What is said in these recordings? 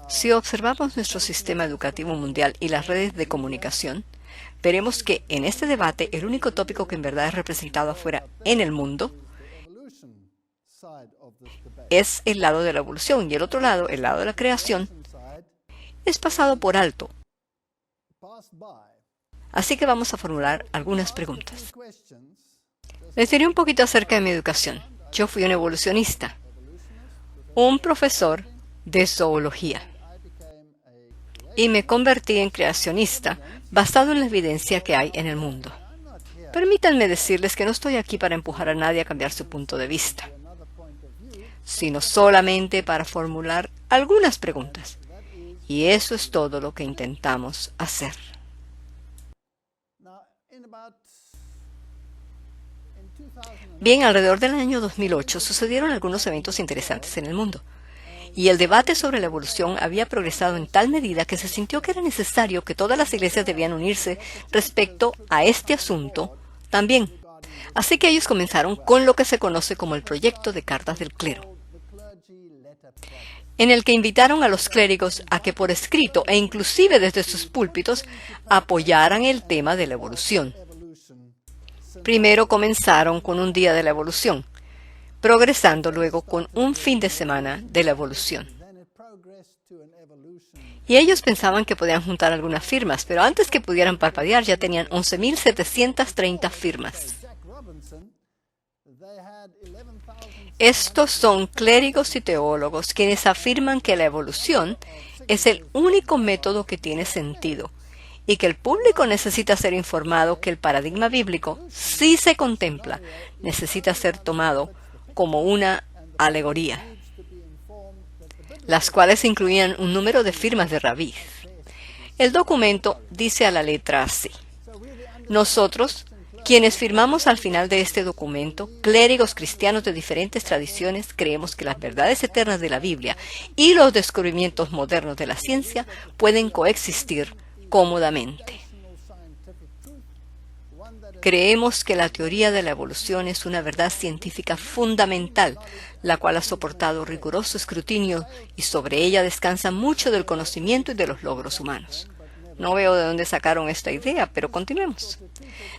Si observamos nuestro sistema educativo mundial y las redes de comunicación, veremos que en este debate el único tópico que en verdad es representado afuera en el mundo es el lado de la evolución, y el otro lado, el lado de la creación, es pasado por alto. Así que vamos a formular algunas preguntas. Les diré un poquito acerca de mi educación. Yo fui un evolucionista, un profesor de zoología, y me convertí en creacionista basado en la evidencia que hay en el mundo. Permítanme decirles que no estoy aquí para empujar a nadie a cambiar su punto de vista, sino solamente para formular algunas preguntas. Y eso es todo lo que intentamos hacer. Bien, alrededor del año 2008 sucedieron algunos eventos interesantes en el mundo. Y el debate sobre la evolución había progresado en tal medida que se sintió que era necesario que todas las iglesias debían unirse respecto a este asunto también. Así que ellos comenzaron con lo que se conoce como el proyecto de cartas del clero, en el que invitaron a los clérigos a que por escrito e inclusive desde sus púlpitos apoyaran el tema de la evolución. Primero comenzaron con un día de la evolución, progresando luego con un fin de semana de la evolución. Y ellos pensaban que podían juntar algunas firmas, pero antes que pudieran parpadear ya tenían 11.730 firmas. Estos son clérigos y teólogos quienes afirman que la evolución es el único método que tiene sentido y que el público necesita ser informado que el paradigma bíblico, si se contempla, necesita ser tomado como una alegoría, las cuales incluían un número de firmas de rabís. El documento dice a la letra así: nosotros, quienes firmamos al final de este documento, clérigos cristianos de diferentes tradiciones, creemos que las verdades eternas de la Biblia y los descubrimientos modernos de la ciencia pueden coexistir cómodamente. Creemos que la teoría de la evolución es una verdad científica fundamental, la cual ha soportado riguroso escrutinio y sobre ella descansa mucho del conocimiento y de los logros humanos. No veo de dónde sacaron esta idea, pero continuemos.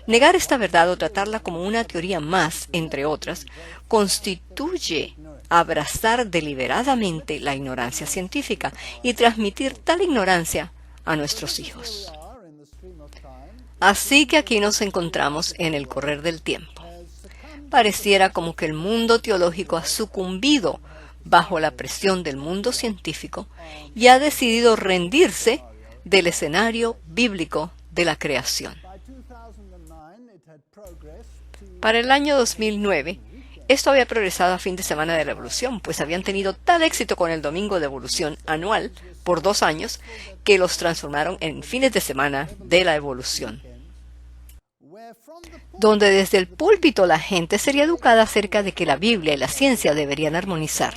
Negar esta verdad o tratarla como una teoría más, entre otras, constituye abrazar deliberadamente la ignorancia científica y transmitir tal ignorancia a nuestros hijos. Así que aquí nos encontramos en el correr del tiempo. Pareciera como que el mundo teológico ha sucumbido bajo la presión del mundo científico y ha decidido rendirse del escenario bíblico de la creación. Para el año 2009, esto había progresado a fin de semana de la evolución, pues habían tenido tal éxito con el domingo de evolución anual por 2 años que los transformaron en fines de semana de la evolución, donde desde el púlpito la gente sería educada acerca de que la Biblia y la ciencia deberían armonizar,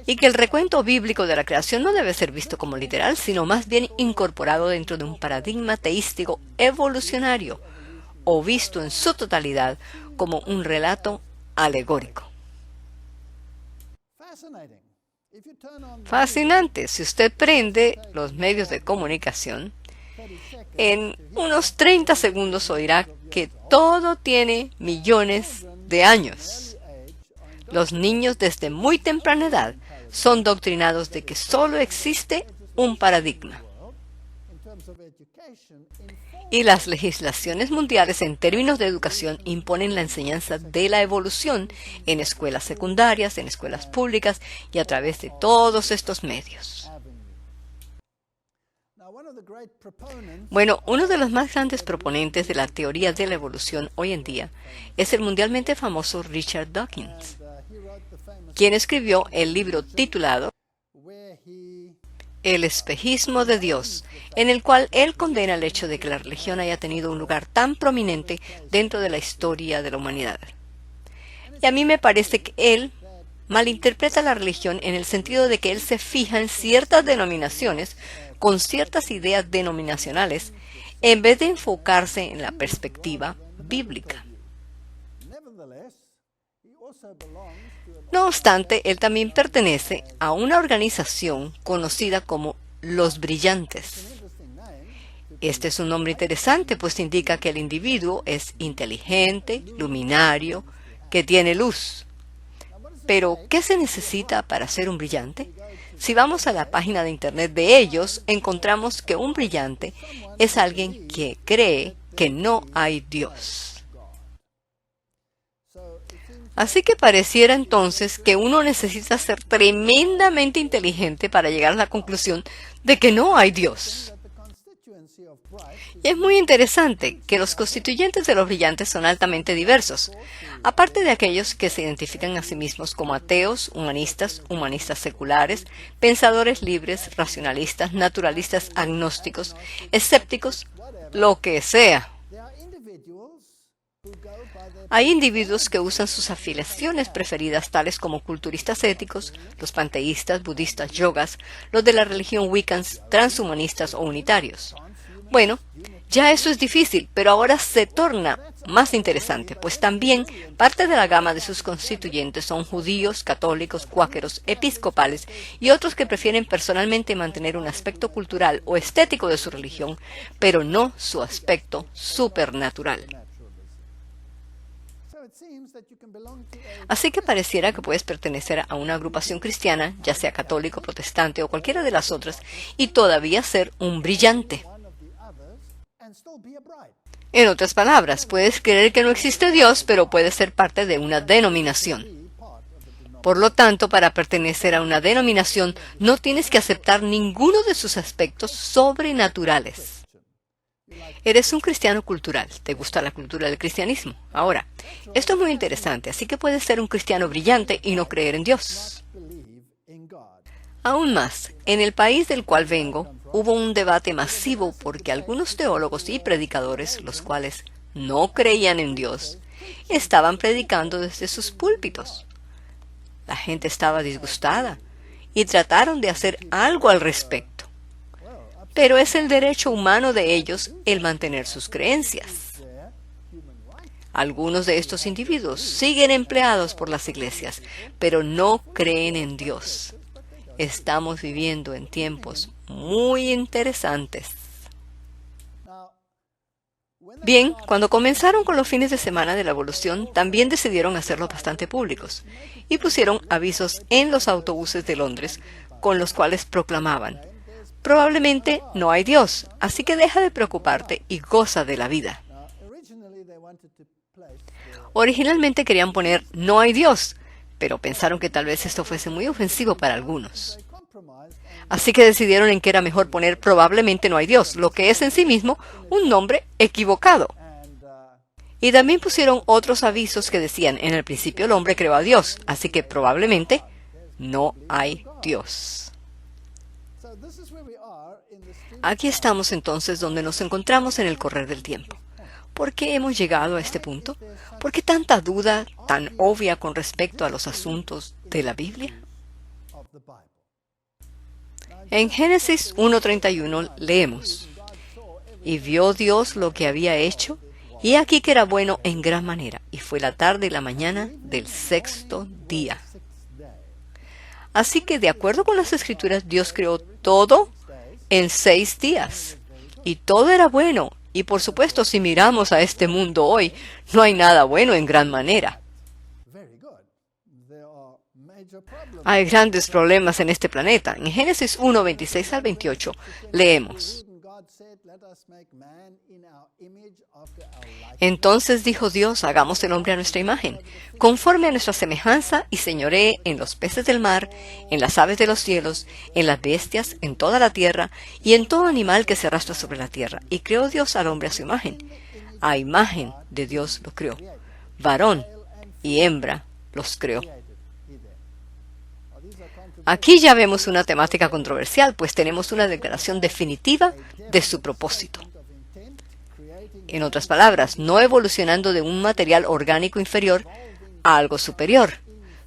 y que el recuento bíblico de la creación no debe ser visto como literal, sino más bien incorporado dentro de un paradigma teístico evolucionario, o visto en su totalidad como un relato alegórico. Fascinante. Si usted prende los medios de comunicación, en unos 30 segundos oirá que todo tiene millones de años. Los niños desde muy temprana edad son doctrinados de que solo existe un paradigma. Y las legislaciones mundiales en términos de educación imponen la enseñanza de la evolución en escuelas secundarias, en escuelas públicas y a través de todos estos medios. Bueno, uno de los más grandes proponentes de la teoría de la evolución hoy en día es el mundialmente famoso Richard Dawkins, quien escribió el libro titulado El espejismo de Dios, en el cual él condena el hecho de que la religión haya tenido un lugar tan prominente dentro de la historia de la humanidad. Y a mí me parece que él malinterpreta la religión en el sentido de que él se fija en ciertas denominaciones con ciertas ideas denominacionales en vez de enfocarse en la perspectiva bíblica. No obstante, él también pertenece a una organización conocida como Los Brillantes. Este es un nombre interesante, pues indica que el individuo es inteligente, luminario, que tiene luz. Pero, ¿qué se necesita para ser un brillante? Si vamos a la página de internet de ellos, encontramos que un brillante es alguien que cree que no hay Dios. Así que pareciera entonces que uno necesita ser tremendamente inteligente para llegar a la conclusión de que no hay Dios. Y es muy interesante que los constituyentes de los brillantes son altamente diversos. Aparte de aquellos que se identifican a sí mismos como ateos, humanistas, humanistas seculares, pensadores libres, racionalistas, naturalistas, agnósticos, escépticos, lo que sea. Hay individuos que usan sus afiliaciones preferidas, tales como culturistas éticos, los panteístas, budistas, yogas, los de la religión wiccans, transhumanistas o unitarios. Bueno, ya eso es difícil, pero ahora se torna más interesante, pues también parte de la gama de sus constituyentes son judíos, católicos, cuáqueros, episcopales y otros que prefieren personalmente mantener un aspecto cultural o estético de su religión, pero no su aspecto supernatural. Así que pareciera que puedes pertenecer a una agrupación cristiana, ya sea católico, protestante o cualquiera de las otras, y todavía ser un brillante. En otras palabras, puedes creer que no existe Dios, pero puedes ser parte de una denominación. Por lo tanto, para pertenecer a una denominación, no tienes que aceptar ninguno de sus aspectos sobrenaturales. Eres un cristiano cultural. ¿Te gusta la cultura del cristianismo? Ahora, esto es muy interesante, así que puedes ser un cristiano brillante y no creer en Dios. Aún más, en el país del cual vengo, hubo un debate masivo porque algunos teólogos y predicadores, los cuales no creían en Dios, estaban predicando desde sus púlpitos. La gente estaba disgustada y trataron de hacer algo al respecto. Pero es el derecho humano de ellos el mantener sus creencias. Algunos de estos individuos siguen empleados por las iglesias, pero no creen en Dios. Estamos viviendo en tiempos muy interesantes. Bien, cuando comenzaron con los fines de semana de la evolución, también decidieron hacerlos bastante públicos y pusieron avisos en los autobuses de Londres con los cuales proclamaban: probablemente no hay Dios, así que deja de preocuparte y goza de la vida. Originalmente querían poner no hay Dios, pero pensaron que tal vez esto fuese muy ofensivo para algunos. Así que decidieron en que era mejor poner probablemente no hay Dios, lo que es en sí mismo un nombre equivocado. Y también pusieron otros avisos que decían: en el principio el hombre creó a Dios, así que probablemente no hay Dios. Aquí estamos entonces donde nos encontramos en el correr del tiempo. ¿Por qué hemos llegado a este punto? ¿Por qué tanta duda tan obvia con respecto a los asuntos de la Biblia? En Génesis 1:31 leemos: y vio Dios lo que había hecho, y aquí que era bueno en gran manera, y fue la tarde y la mañana del sexto día. Así que, de acuerdo con las Escrituras, Dios creó todo en 6 días. Y todo era bueno. Y por supuesto, si miramos a este mundo hoy, no hay nada bueno en gran manera. Hay grandes problemas en este planeta. En Génesis 1:26 al 28 leemos: entonces dijo Dios: hagamos el hombre a nuestra imagen, conforme a nuestra semejanza, y señoree en los peces del mar, en las aves de los cielos, en las bestias, en toda la tierra, y en todo animal que se arrastra sobre la tierra. Y creó Dios al hombre a su imagen. A imagen de Dios lo creó. Varón y hembra los creó. Aquí ya vemos una temática controversial, pues tenemos una declaración definitiva de su propósito. En otras palabras, no evolucionando de un material orgánico inferior a algo superior,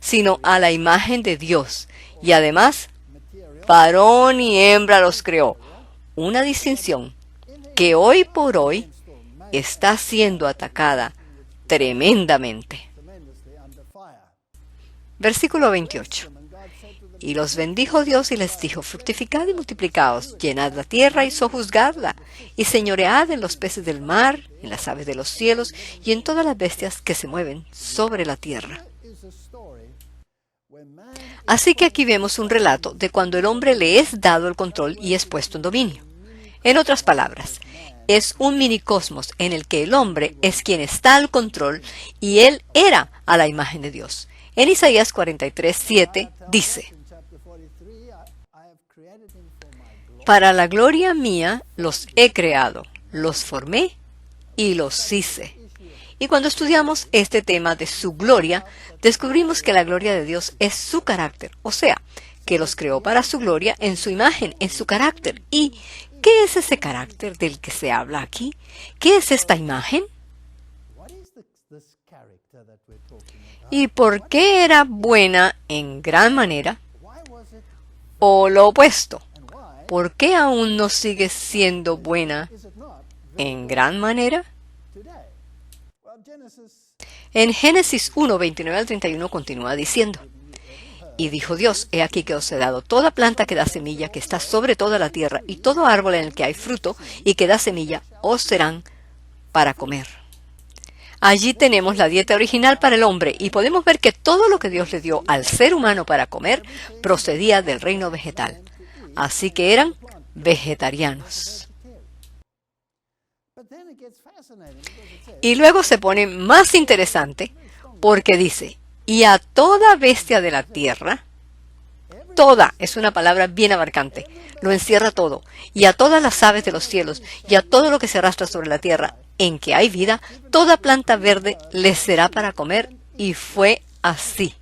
sino a la imagen de Dios. Y además, varón y hembra los creó. Una distinción que hoy por hoy está siendo atacada tremendamente. Versículo 28. Y los bendijo Dios y les dijo, fructificad y multiplicaos, llenad la tierra y sojuzgadla, y señoread en los peces del mar, en las aves de los cielos, y en todas las bestias que se mueven sobre la tierra. Así que aquí vemos un relato de cuando el hombre le es dado el control y es puesto en dominio. En otras palabras, es un minicosmos en el que el hombre es quien está al control y él era a la imagen de Dios. En Isaías 43:7 dice, para la gloria mía los he creado, los formé y los hice. Y cuando estudiamos este tema de su gloria, descubrimos que la gloria de Dios es su carácter, o sea, que los creó para su gloria en su imagen, en su carácter. ¿Y qué es ese carácter del que se habla aquí? ¿Qué es esta imagen? ¿Y por qué era buena en gran manera? O lo opuesto, ¿por qué aún no sigue siendo buena en gran manera? En Génesis 1, 29 al 31 continúa diciendo, y dijo Dios, he aquí que os he dado toda planta que da semilla, que está sobre toda la tierra, y todo árbol en el que hay fruto, y que da semilla, os serán para comer. Allí tenemos la dieta original para el hombre, y podemos ver que todo lo que Dios le dio al ser humano para comer procedía del reino vegetal. Así que eran vegetarianos. Y luego se pone más interesante porque dice, y a toda bestia de la tierra, toda es una palabra bien abarcante, lo encierra todo, y a todas las aves de los cielos, y a todo lo que se arrastra sobre la tierra, en que hay vida, toda planta verde les será para comer, y fue así.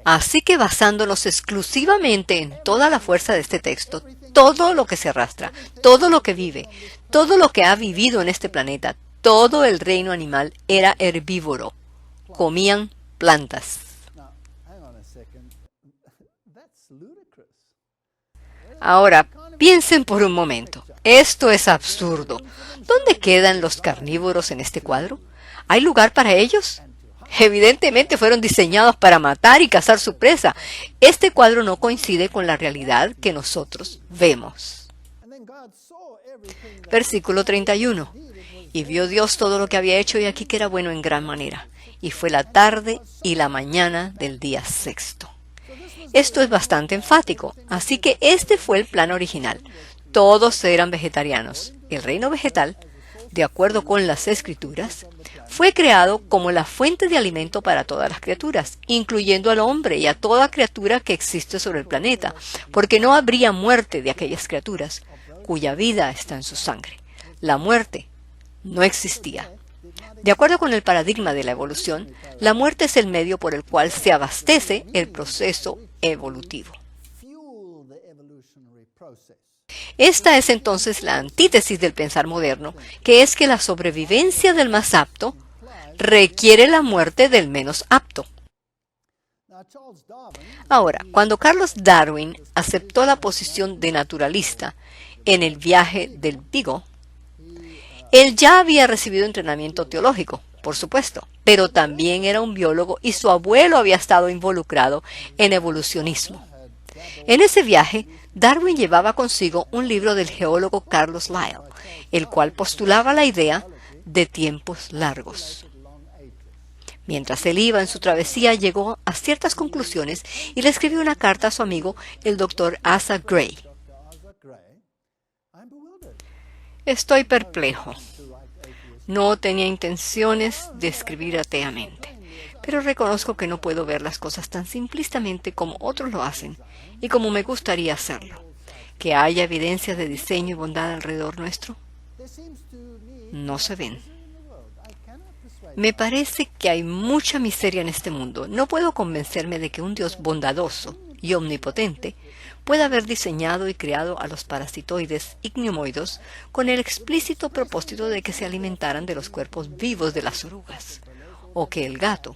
Así que basándonos exclusivamente en toda la fuerza de este texto, todo lo que se arrastra, todo lo que vive, todo lo que ha vivido en este planeta, todo el reino animal era herbívoro. Comían plantas. Ahora, piensen por un momento. Esto es absurdo. ¿Dónde quedan los carnívoros en este cuadro? ¿Hay lugar para ellos? Evidentemente fueron diseñados para matar y cazar su presa. Este cuadro no coincide con la realidad que nosotros vemos. Versículo 31. Y vio Dios todo lo que había hecho y aquí que era bueno en gran manera. Y fue la tarde y la mañana del día sexto. Esto es bastante enfático, así que este fue el plan original. Todos eran vegetarianos. El reino vegetal, de acuerdo con las Escrituras, fue creado como la fuente de alimento para todas las criaturas, incluyendo al hombre y a toda criatura que existe sobre el planeta, porque no habría muerte de aquellas criaturas cuya vida está en su sangre. La muerte no existía. De acuerdo con el paradigma de la evolución, la muerte es el medio por el cual se abastece el proceso evolutivo. Esta es entonces la antítesis del pensar moderno, que es que la sobrevivencia del más apto requiere la muerte del menos apto. Ahora, cuando Charles Darwin aceptó la posición de naturalista en el viaje del Beagle, él ya había recibido entrenamiento teológico, por supuesto, pero también era un biólogo y su abuelo había estado involucrado en evolucionismo. En ese viaje, Darwin llevaba consigo un libro del geólogo Carlos Lyell, el cual postulaba la idea de tiempos largos. Mientras él iba en su travesía, llegó a ciertas conclusiones y le escribió una carta a su amigo, el Dr. Asa Gray. Estoy perplejo. No tenía intenciones de escribir ateamente, pero reconozco que no puedo ver las cosas tan simplistamente como otros lo hacen y como me gustaría hacerlo. ¿Que haya evidencias de diseño y bondad alrededor nuestro? No se ven. Me parece que hay mucha miseria en este mundo. No puedo convencerme de que un Dios bondadoso y omnipotente pueda haber diseñado y creado a los parasitoides igneomoides con el explícito propósito de que se alimentaran de los cuerpos vivos de las orugas, o que el gato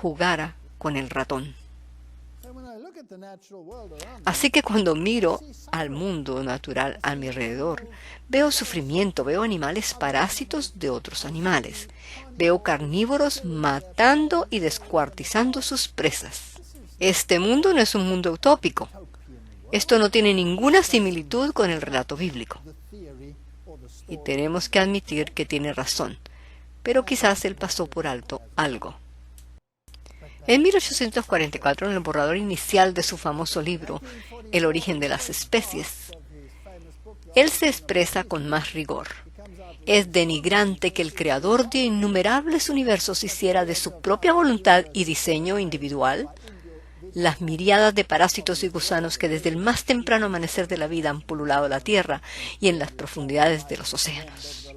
jugara con el ratón. Así que cuando miro al mundo natural a mi alrededor, veo sufrimiento, veo animales parásitos de otros animales, veo carnívoros matando y descuartizando sus presas. Este mundo no es un mundo utópico. Esto no tiene ninguna similitud con el relato bíblico. Y tenemos que admitir que tiene razón, pero quizás él pasó por alto algo. En 1844, en el borrador inicial de su famoso libro, El origen de las especies, él se expresa con más rigor. Es denigrante que el creador de innumerables universos hiciera de su propia voluntad y diseño individual las miríadas de parásitos y gusanos que desde el más temprano amanecer de la vida han pululado la tierra y en las profundidades de los océanos.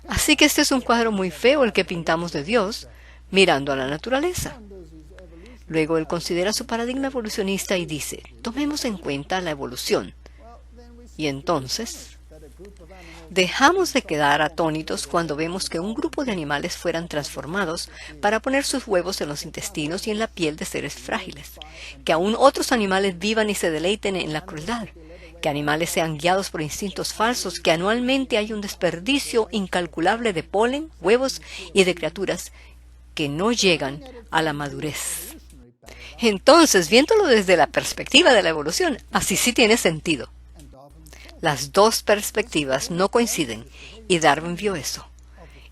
Así que este es un cuadro muy feo el que pintamos de Dios mirando a la naturaleza. Luego él considera su paradigma evolucionista y dice, tomemos en cuenta la evolución. Y entonces, dejamos de quedar atónitos cuando vemos que un grupo de animales fueran transformados para poner sus huevos en los intestinos y en la piel de seres frágiles, que aún otros animales vivan y se deleiten en la crueldad, que animales sean guiados por instintos falsos, que anualmente hay un desperdicio incalculable de polen, huevos y de criaturas que no llegan a la madurez. Entonces, viéndolo desde la perspectiva de la evolución, así sí tiene sentido. Las dos perspectivas no coinciden y Darwin vio eso.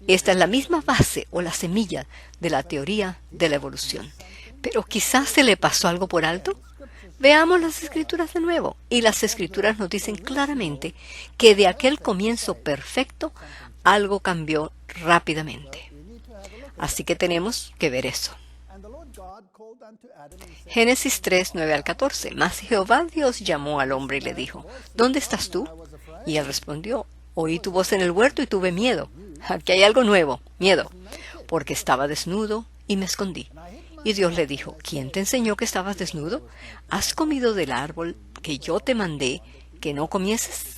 Esta es la misma base o la semilla de la teoría de la evolución. Pero quizás se le pasó algo por alto. Veamos las escrituras de nuevo, y las escrituras nos dicen claramente que de aquel comienzo perfecto algo cambió rápidamente. Así que tenemos que ver eso. Génesis 3, 9 al 14. Mas Jehová Dios llamó al hombre y le dijo, ¿dónde estás tú? Y él respondió, oí tu voz en el huerto y tuve miedo. Aquí hay algo nuevo, miedo, porque estaba desnudo y me escondí. Y Dios le dijo, ¿quién te enseñó que estabas desnudo? ¿Has comido del árbol que yo te mandé que no comieses?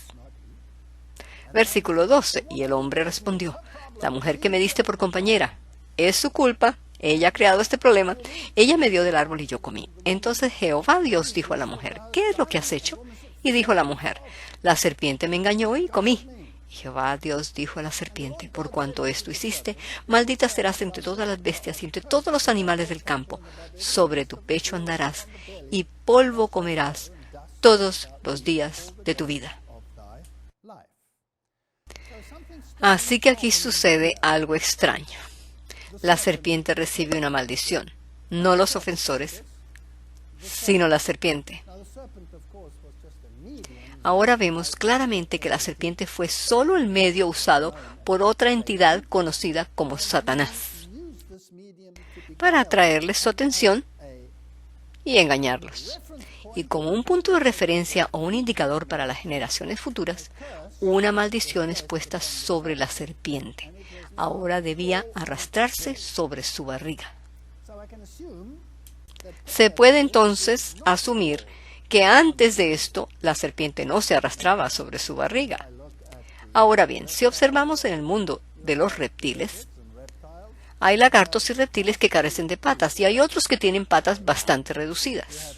Versículo 12. Y el hombre respondió, la mujer que me diste por compañera, es su culpa. Ella ha creado este problema. Ella me dio del árbol y yo comí. Entonces Jehová Dios dijo a la mujer, ¿qué es lo que has hecho? Y dijo la mujer, la serpiente me engañó y comí. Y Jehová Dios dijo a la serpiente, por cuanto esto hiciste, maldita serás entre todas las bestias y entre todos los animales del campo. Sobre tu pecho andarás y polvo comerás todos los días de tu vida. Así que aquí sucede algo extraño. La serpiente recibe una maldición, no los ofensores, sino la serpiente. Ahora vemos claramente que la serpiente fue solo el medio usado por otra entidad conocida como Satanás para atraerles su atención y engañarlos. Y como un punto de referencia o un indicador para las generaciones futuras, una maldición es puesta sobre la serpiente. Ahora debía arrastrarse sobre su barriga. Se puede entonces asumir que antes de esto la serpiente no se arrastraba sobre su barriga. Ahora bien, si observamos en el mundo de los reptiles, hay lagartos y reptiles que carecen de patas y hay otros que tienen patas bastante reducidas.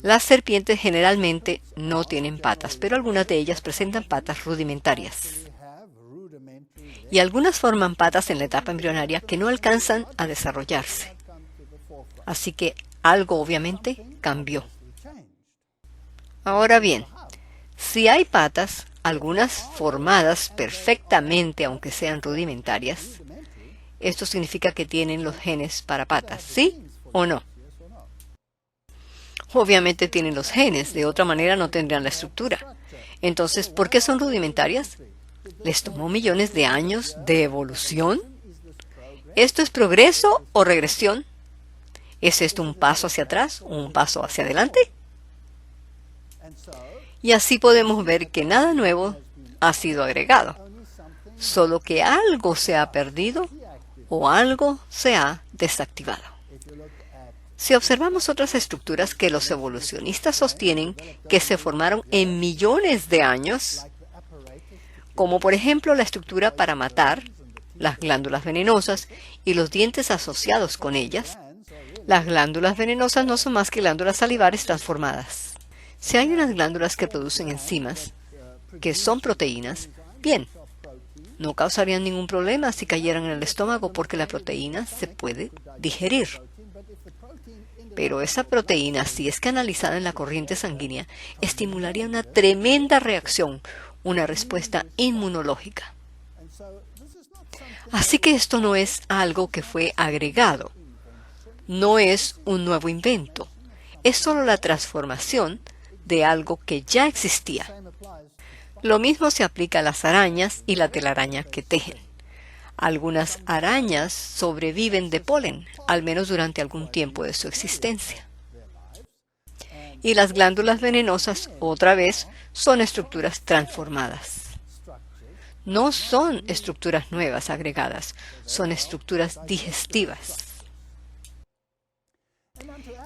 Las serpientes generalmente no tienen patas, pero algunas de ellas presentan patas rudimentarias. Y algunas forman patas en la etapa embrionaria que no alcanzan a desarrollarse. Así que algo obviamente cambió. Ahora bien, si hay patas, algunas formadas perfectamente aunque sean rudimentarias, esto significa que tienen los genes para patas, ¿sí o no? Obviamente tienen los genes, de otra manera no tendrían la estructura. Entonces, ¿por qué son rudimentarias? ¿Les tomó millones de años de evolución? ¿Esto es progreso o regresión? ¿Es esto un paso hacia atrás o un paso hacia adelante? Y así podemos ver que nada nuevo ha sido agregado, solo que algo se ha perdido o algo se ha desactivado. Si observamos otras estructuras que los evolucionistas sostienen que se formaron en millones de años, como por ejemplo la estructura para matar, las glándulas venenosas y los dientes asociados con ellas, las glándulas venenosas no son más que glándulas salivares transformadas. Si hay unas glándulas que producen enzimas, que son proteínas, bien, no causarían ningún problema si cayeran en el estómago porque la proteína se puede digerir. Pero esa proteína, si es canalizada en la corriente sanguínea, estimularía una tremenda reacción, una respuesta inmunológica. Así que esto no es algo que fue agregado, no es un nuevo invento, es solo la transformación de algo que ya existía. Lo mismo se aplica a las arañas y la telaraña que tejen. Algunas arañas sobreviven de polen, al menos durante algún tiempo de su existencia. Y las glándulas venenosas, otra vez, son estructuras transformadas. No son estructuras nuevas agregadas, son estructuras digestivas.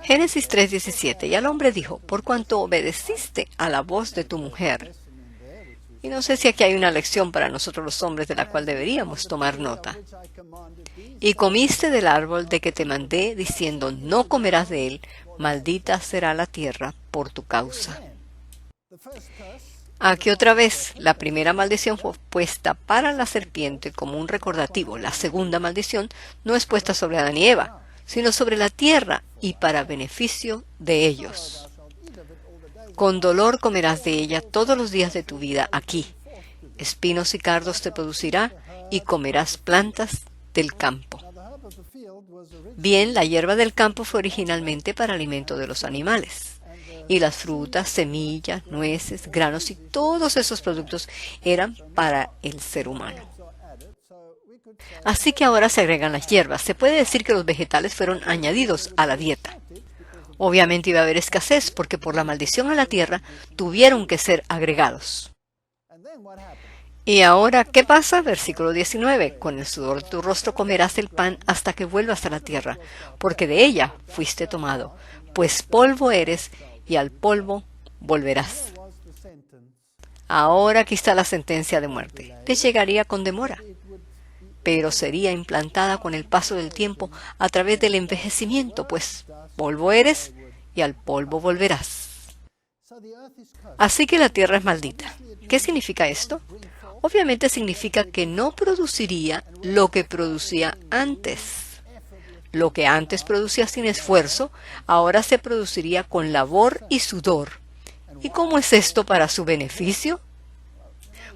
Génesis 3:17, y al hombre dijo, por cuanto obedeciste a la voz de tu mujer. Y no sé si aquí hay una lección para nosotros los hombres de la cual deberíamos tomar nota. Y comiste del árbol de que te mandé, diciendo, no comerás de él, maldita será la tierra por tu causa. Aquí otra vez, la primera maldición fue puesta para la serpiente como un recordativo. La segunda maldición no es puesta sobre Adán y Eva, sino sobre la tierra y para beneficio de ellos. Con dolor comerás de ella todos los días de tu vida aquí. Espinos y cardos te producirá y comerás plantas del campo. Bien, la hierba del campo fue originalmente para alimento de los animales. Y las frutas, semillas, nueces, granos y todos esos productos eran para el ser humano. Así que ahora se agregan las hierbas. Se puede decir que los vegetales fueron añadidos a la dieta. Obviamente iba a haber escasez porque por la maldición a la tierra tuvieron que ser agregados. Y ahora, ¿qué pasa? Versículo 19. Con el sudor de tu rostro comerás el pan hasta que vuelvas a la tierra, porque de ella fuiste tomado, pues polvo eres y al polvo volverás. Ahora aquí está la sentencia de muerte. Te llegaría con demora, pero sería implantada con el paso del tiempo a través del envejecimiento, pues polvo eres y al polvo volverás. Así que la tierra es maldita. ¿Qué significa esto? Obviamente significa que no produciría lo que producía antes. Lo que antes producía sin esfuerzo, ahora se produciría con labor y sudor. ¿Y cómo es esto para su beneficio?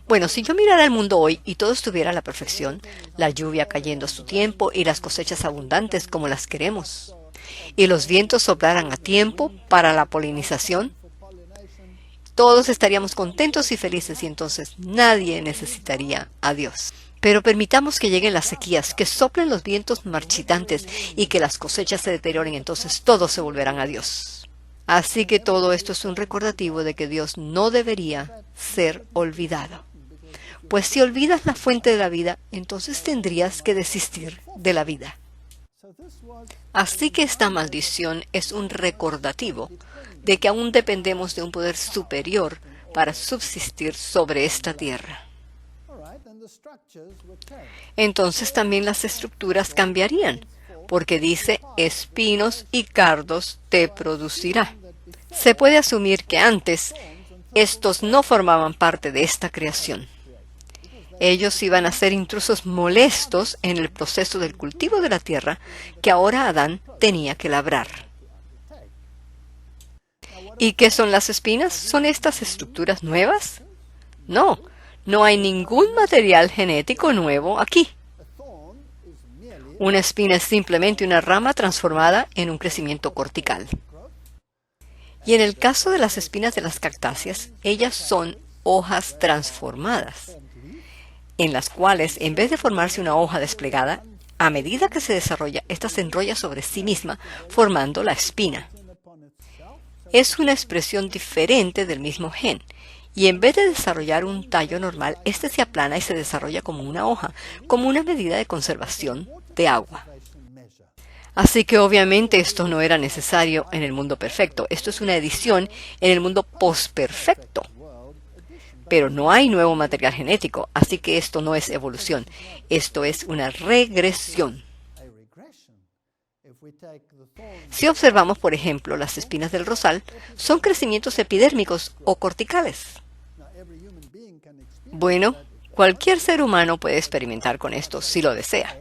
Bueno, si yo mirara el mundo hoy y todo estuviera a la perfección, la lluvia cayendo a su tiempo y las cosechas abundantes como las queremos, y los vientos soplaran a tiempo para la polinización, todos estaríamos contentos y felices y entonces nadie necesitaría a Dios. Pero permitamos que lleguen las sequías, que soplen los vientos marchitantes y que las cosechas se deterioren, entonces todos se volverán a Dios. Así que todo esto es un recordativo de que Dios no debería ser olvidado. Pues si olvidas la fuente de la vida, entonces tendrías que desistir de la vida. Así que esta maldición es un recordativo de que aún dependemos de un poder superior para subsistir sobre esta tierra. Entonces también las estructuras cambiarían, porque dice, espinos y cardos te producirá. Se puede asumir que antes estos no formaban parte de esta creación. Ellos iban a ser intrusos molestos en el proceso del cultivo de la tierra que ahora Adán tenía que labrar. ¿Y qué son las espinas? ¿Son estas estructuras nuevas? No, no hay ningún material genético nuevo aquí. Una espina es simplemente una rama transformada en un crecimiento cortical. Y en el caso de las espinas de las cactáceas, ellas son hojas transformadas, en las cuales, en vez de formarse una hoja desplegada, a medida que se desarrolla, ésta se enrolla sobre sí misma, formando la espina. Es una expresión diferente del mismo gen, y en vez de desarrollar un tallo normal, este se aplana y se desarrolla como una hoja, como una medida de conservación de agua. Así que obviamente esto no era necesario en el mundo perfecto. Esto es una edición en el mundo posperfecto. Pero no hay nuevo material genético, así que esto no es evolución. Esto es una regresión. Si observamos, por ejemplo, las espinas del rosal, son crecimientos epidérmicos o corticales. Bueno, cualquier ser humano puede experimentar con esto si lo desea.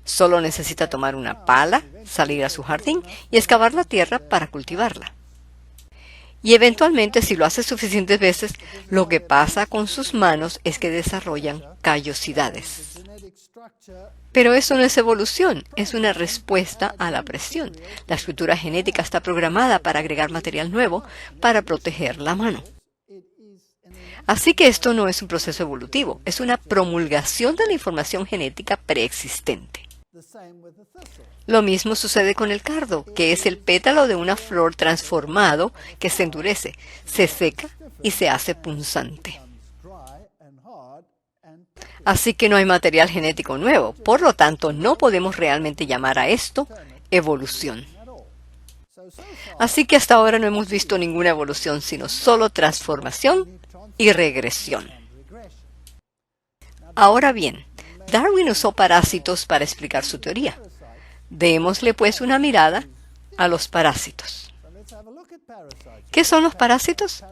Solo necesita tomar una pala, salir a su jardín y excavar la tierra para cultivarla. Y eventualmente, si lo hace suficientes veces, lo que pasa con sus manos es que desarrollan callosidades. Pero eso no es evolución, es una respuesta a la presión. La estructura genética está programada para agregar material nuevo para proteger la mano. Así que esto no es un proceso evolutivo, es una promulgación de la información genética preexistente. Lo mismo sucede con el cardo, que es el pétalo de una flor transformado que se endurece, se seca y se hace punzante. Así que no hay material genético nuevo, por lo tanto no podemos realmente llamar a esto evolución. Así que hasta ahora no hemos visto ninguna evolución, sino solo transformación y regresión. Ahora bien, Darwin usó parásitos para explicar su teoría. Démosle pues una mirada a los parásitos. ¿Qué son los parásitos?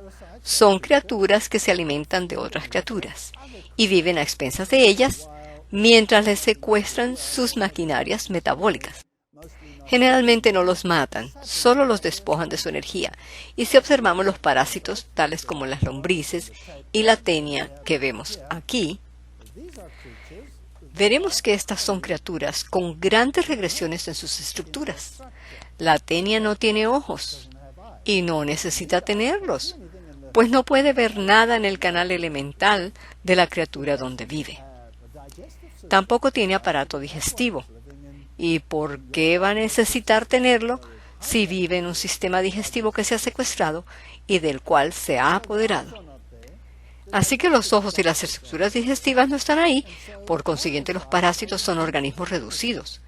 Son criaturas que se alimentan de otras criaturas y viven a expensas de ellas mientras les secuestran sus maquinarias metabólicas. Generalmente no los matan, solo los despojan de su energía. Y si observamos los parásitos, tales como las lombrices y la tenia que vemos aquí, veremos que estas son criaturas con grandes regresiones en sus estructuras. La tenia no tiene ojos y no necesita tenerlos, pues no puede ver nada en el canal elemental de la criatura donde vive. Tampoco tiene aparato digestivo. ¿Y por qué va a necesitar tenerlo si vive en un sistema digestivo que se ha secuestrado y del cual se ha apoderado? Así que los ojos y las estructuras digestivas no están ahí, por consiguiente los parásitos son organismos reducidos.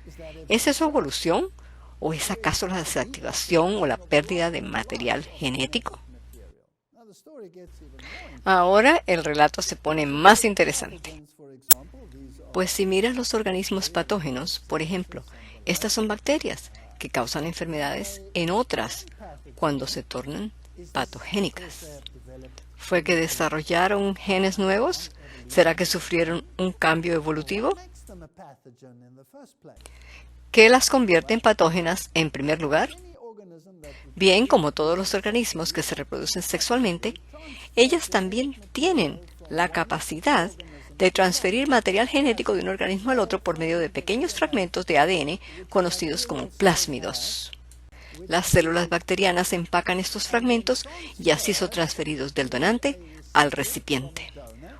¿Es eso evolución? ¿O es acaso la desactivación o la pérdida de material genético? Ahora el relato se pone más interesante. Pues si miras los organismos patógenos, por ejemplo, estas son bacterias que causan enfermedades en otras cuando se tornan patogénicas. ¿Fue que desarrollaron genes nuevos? ¿Será que sufrieron un cambio evolutivo? ¿Qué las convierte en patógenas en primer lugar? Bien, como todos los organismos que se reproducen sexualmente, ellas también tienen la capacidad de transferir material genético de un organismo al otro por medio de pequeños fragmentos de ADN conocidos como plásmidos. Las células bacterianas empacan estos fragmentos y así son transferidos del donante al recipiente.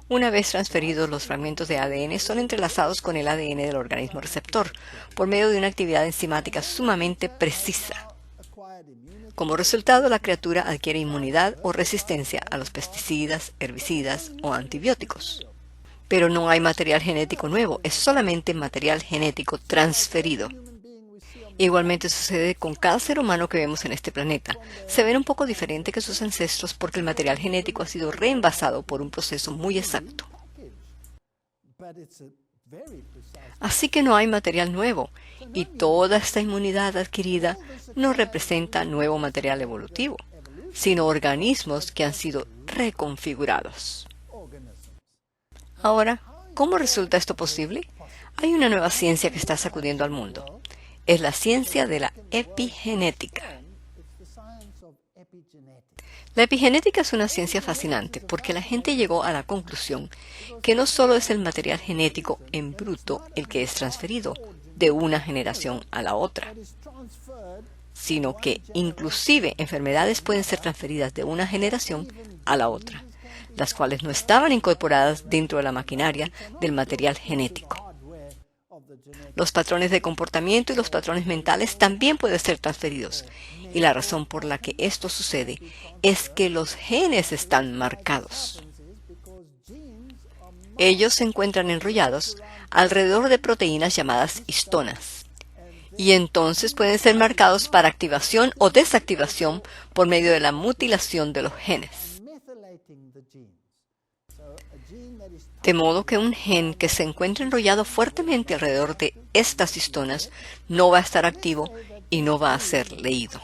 Una vez transferidos, los fragmentos de ADN son entrelazados con el ADN del organismo receptor por medio de una actividad enzimática sumamente precisa. Como resultado, la criatura adquiere inmunidad o resistencia a los pesticidas, herbicidas o antibióticos. Pero no hay material genético nuevo, es solamente material genético transferido. Igualmente sucede con cada ser humano que vemos en este planeta. Se ven un poco diferente que sus ancestros porque el material genético ha sido reenvasado por un proceso muy exacto. Así que no hay material nuevo, y toda esta inmunidad adquirida no representa nuevo material evolutivo, sino organismos que han sido reconfigurados. Ahora, ¿cómo resulta esto posible? Hay una nueva ciencia que está sacudiendo al mundo. Es la ciencia de la epigenética. La epigenética es una ciencia fascinante porque la gente llegó a la conclusión que no solo es el material genético en bruto el que es transferido de una generación a la otra, sino que inclusive enfermedades pueden ser transferidas de una generación a la otra, las cuales no estaban incorporadas dentro de la maquinaria del material genético. Los patrones de comportamiento y los patrones mentales también pueden ser transferidos, y la razón por la que esto sucede es que los genes están marcados. Ellos se encuentran enrollados alrededor de proteínas llamadas histonas, y entonces pueden ser marcados para activación o desactivación por medio de la mutilación de los genes. De modo que un gen que se encuentra enrollado fuertemente alrededor de estas histonas no va a estar activo y no va a ser leído.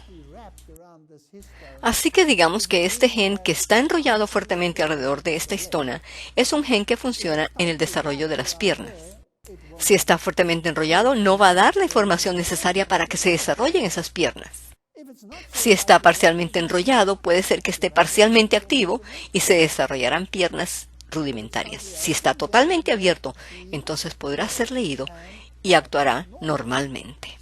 Así que digamos que este gen que está enrollado fuertemente alrededor de esta histona es un gen que funciona en el desarrollo de las piernas. Si está fuertemente enrollado, no va a dar la información necesaria para que se desarrollen esas piernas. Si está parcialmente enrollado, puede ser que esté parcialmente activo y se desarrollarán piernas rudimentarias. Si está totalmente abierto, entonces podrá ser leído y actuará normalmente.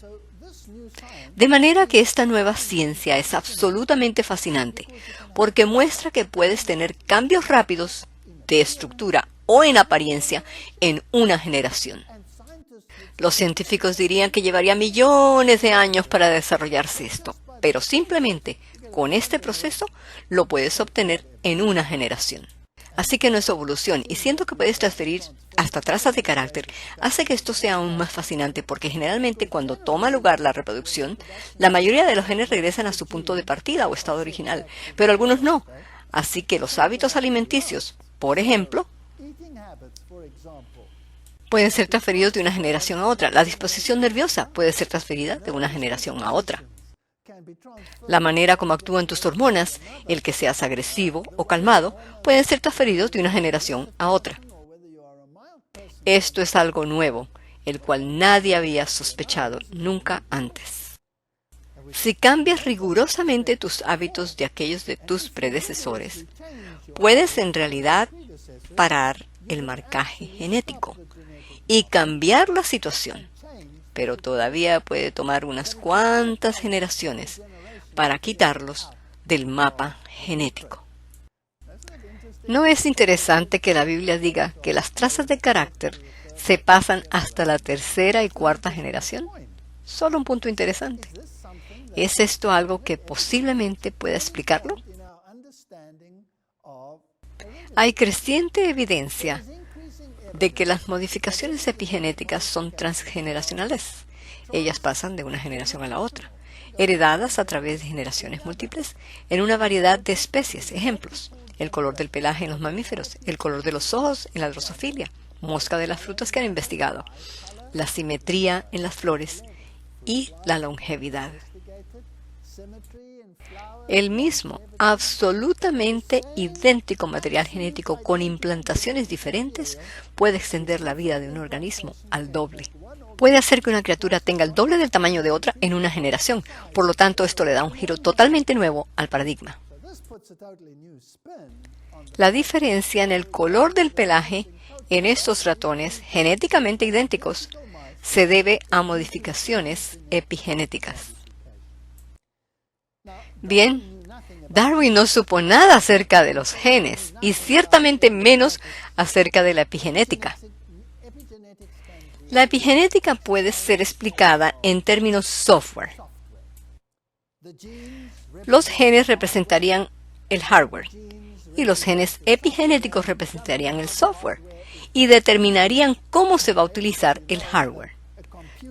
De manera que esta nueva ciencia es absolutamente fascinante, porque muestra que puedes tener cambios rápidos de estructura o en apariencia en una generación. Los científicos dirían que llevaría millones de años para desarrollarse esto, pero simplemente con este proceso lo puedes obtener en una generación. Así que no es evolución, y siendo que puedes transferir hasta trazas de carácter, hace que esto sea aún más fascinante porque generalmente cuando toma lugar la reproducción, la mayoría de los genes regresan a su punto de partida o estado original, pero algunos no. Así que los hábitos alimenticios, por ejemplo, pueden ser transferidos de una generación a otra. La disposición nerviosa puede ser transferida de una generación a otra. La manera como actúan tus hormonas, el que seas agresivo o calmado, pueden ser transferidos de una generación a otra. Esto es algo nuevo, el cual nadie había sospechado nunca antes. Si cambias rigurosamente tus hábitos de aquellos de tus predecesores, puedes en realidad parar el marcaje genético y cambiar la situación. Pero todavía puede tomar unas cuantas generaciones para quitarlos del mapa genético. ¿No es interesante que la Biblia diga que las trazas de carácter se pasan hasta la tercera y cuarta generación? Solo un punto interesante. ¿Es esto algo que posiblemente pueda explicarlo? Hay creciente evidencia de que las modificaciones epigenéticas son transgeneracionales. Ellas pasan de una generación a la otra, heredadas a través de generaciones múltiples en una variedad de especies. Ejemplos: el color del pelaje en los mamíferos, el color de los ojos en la drosofilia, mosca de las frutas que han investigado, la simetría en las flores y la longevidad. El mismo, absolutamente idéntico material genético con implantaciones diferentes puede extender la vida de un organismo al doble. Puede hacer que una criatura tenga el doble del tamaño de otra en una generación. Por lo tanto, esto le da un giro totalmente nuevo al paradigma. La diferencia en el color del pelaje en estos ratones genéticamente idénticos se debe a modificaciones epigenéticas. Bien, Darwin no supo nada acerca de los genes y ciertamente menos acerca de la epigenética. La epigenética puede ser explicada en términos software. Los genes representarían el hardware y los genes epigenéticos representarían el software y determinarían cómo se va a utilizar el hardware.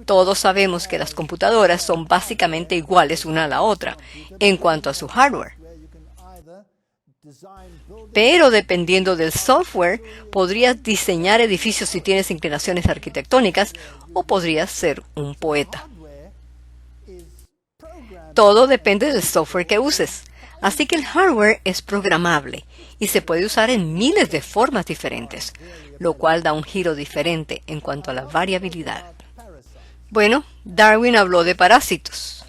Todos sabemos que las computadoras son básicamente iguales una a la otra en cuanto a su hardware. Pero dependiendo del software, podrías diseñar edificios si tienes inclinaciones arquitectónicas o podrías ser un poeta. Todo depende del software que uses. Así que el hardware es programable y se puede usar en miles de formas diferentes, lo cual da un giro diferente en cuanto a la variabilidad. Bueno, Darwin habló de parásitos.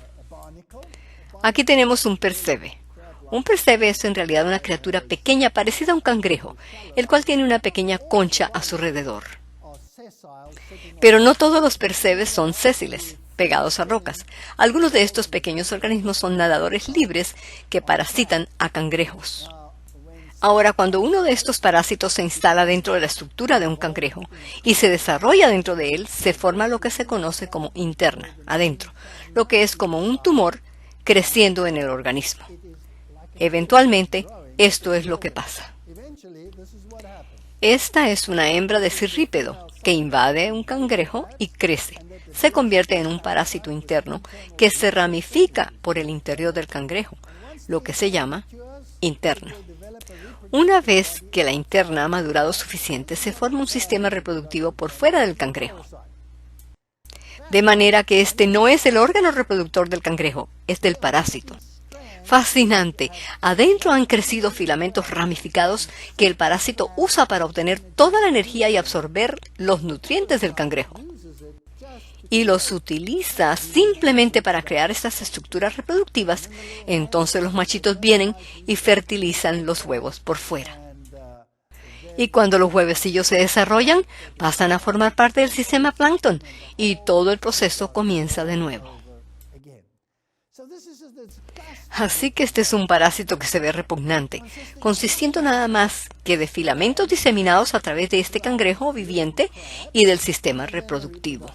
Aquí tenemos un percebe. Un percebe es en realidad una criatura pequeña parecida a un cangrejo, el cual tiene una pequeña concha a su alrededor. Pero no todos los percebes son sésiles, pegados a rocas. Algunos de estos pequeños organismos son nadadores libres que parasitan a cangrejos. Ahora, cuando uno de estos parásitos se instala dentro de la estructura de un cangrejo y se desarrolla dentro de él, se forma lo que se conoce como interna, adentro, lo que es como un tumor creciendo en el organismo. Eventualmente, esto es lo que pasa. Esta es una hembra de cirrípedo que invade un cangrejo y crece. Se convierte en un parásito interno que se ramifica por el interior del cangrejo, lo que se llama interna. Una vez que la interna ha madurado suficiente, se forma un sistema reproductivo por fuera del cangrejo. De manera que este no es el órgano reproductor del cangrejo, es del parásito. Fascinante. Adentro han crecido filamentos ramificados que el parásito usa para obtener toda la energía y absorber los nutrientes del cangrejo. Y los utiliza simplemente para crear estas estructuras reproductivas. Entonces los machitos vienen y fertilizan los huevos por fuera. Y cuando los huevecillos se desarrollan, pasan a formar parte del sistema plancton y todo el proceso comienza de nuevo. Así que este es un parásito que se ve repugnante, consistiendo nada más que de filamentos diseminados a través de este cangrejo viviente y del sistema reproductivo.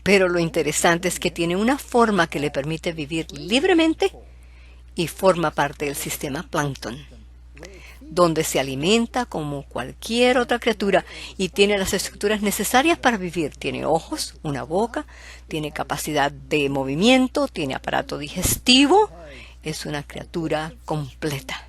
Pero lo interesante es que tiene una forma que le permite vivir libremente y forma parte del sistema plancton, donde se alimenta como cualquier otra criatura y tiene las estructuras necesarias para vivir. Tiene ojos, una boca, tiene capacidad de movimiento, tiene aparato digestivo. Es una criatura completa.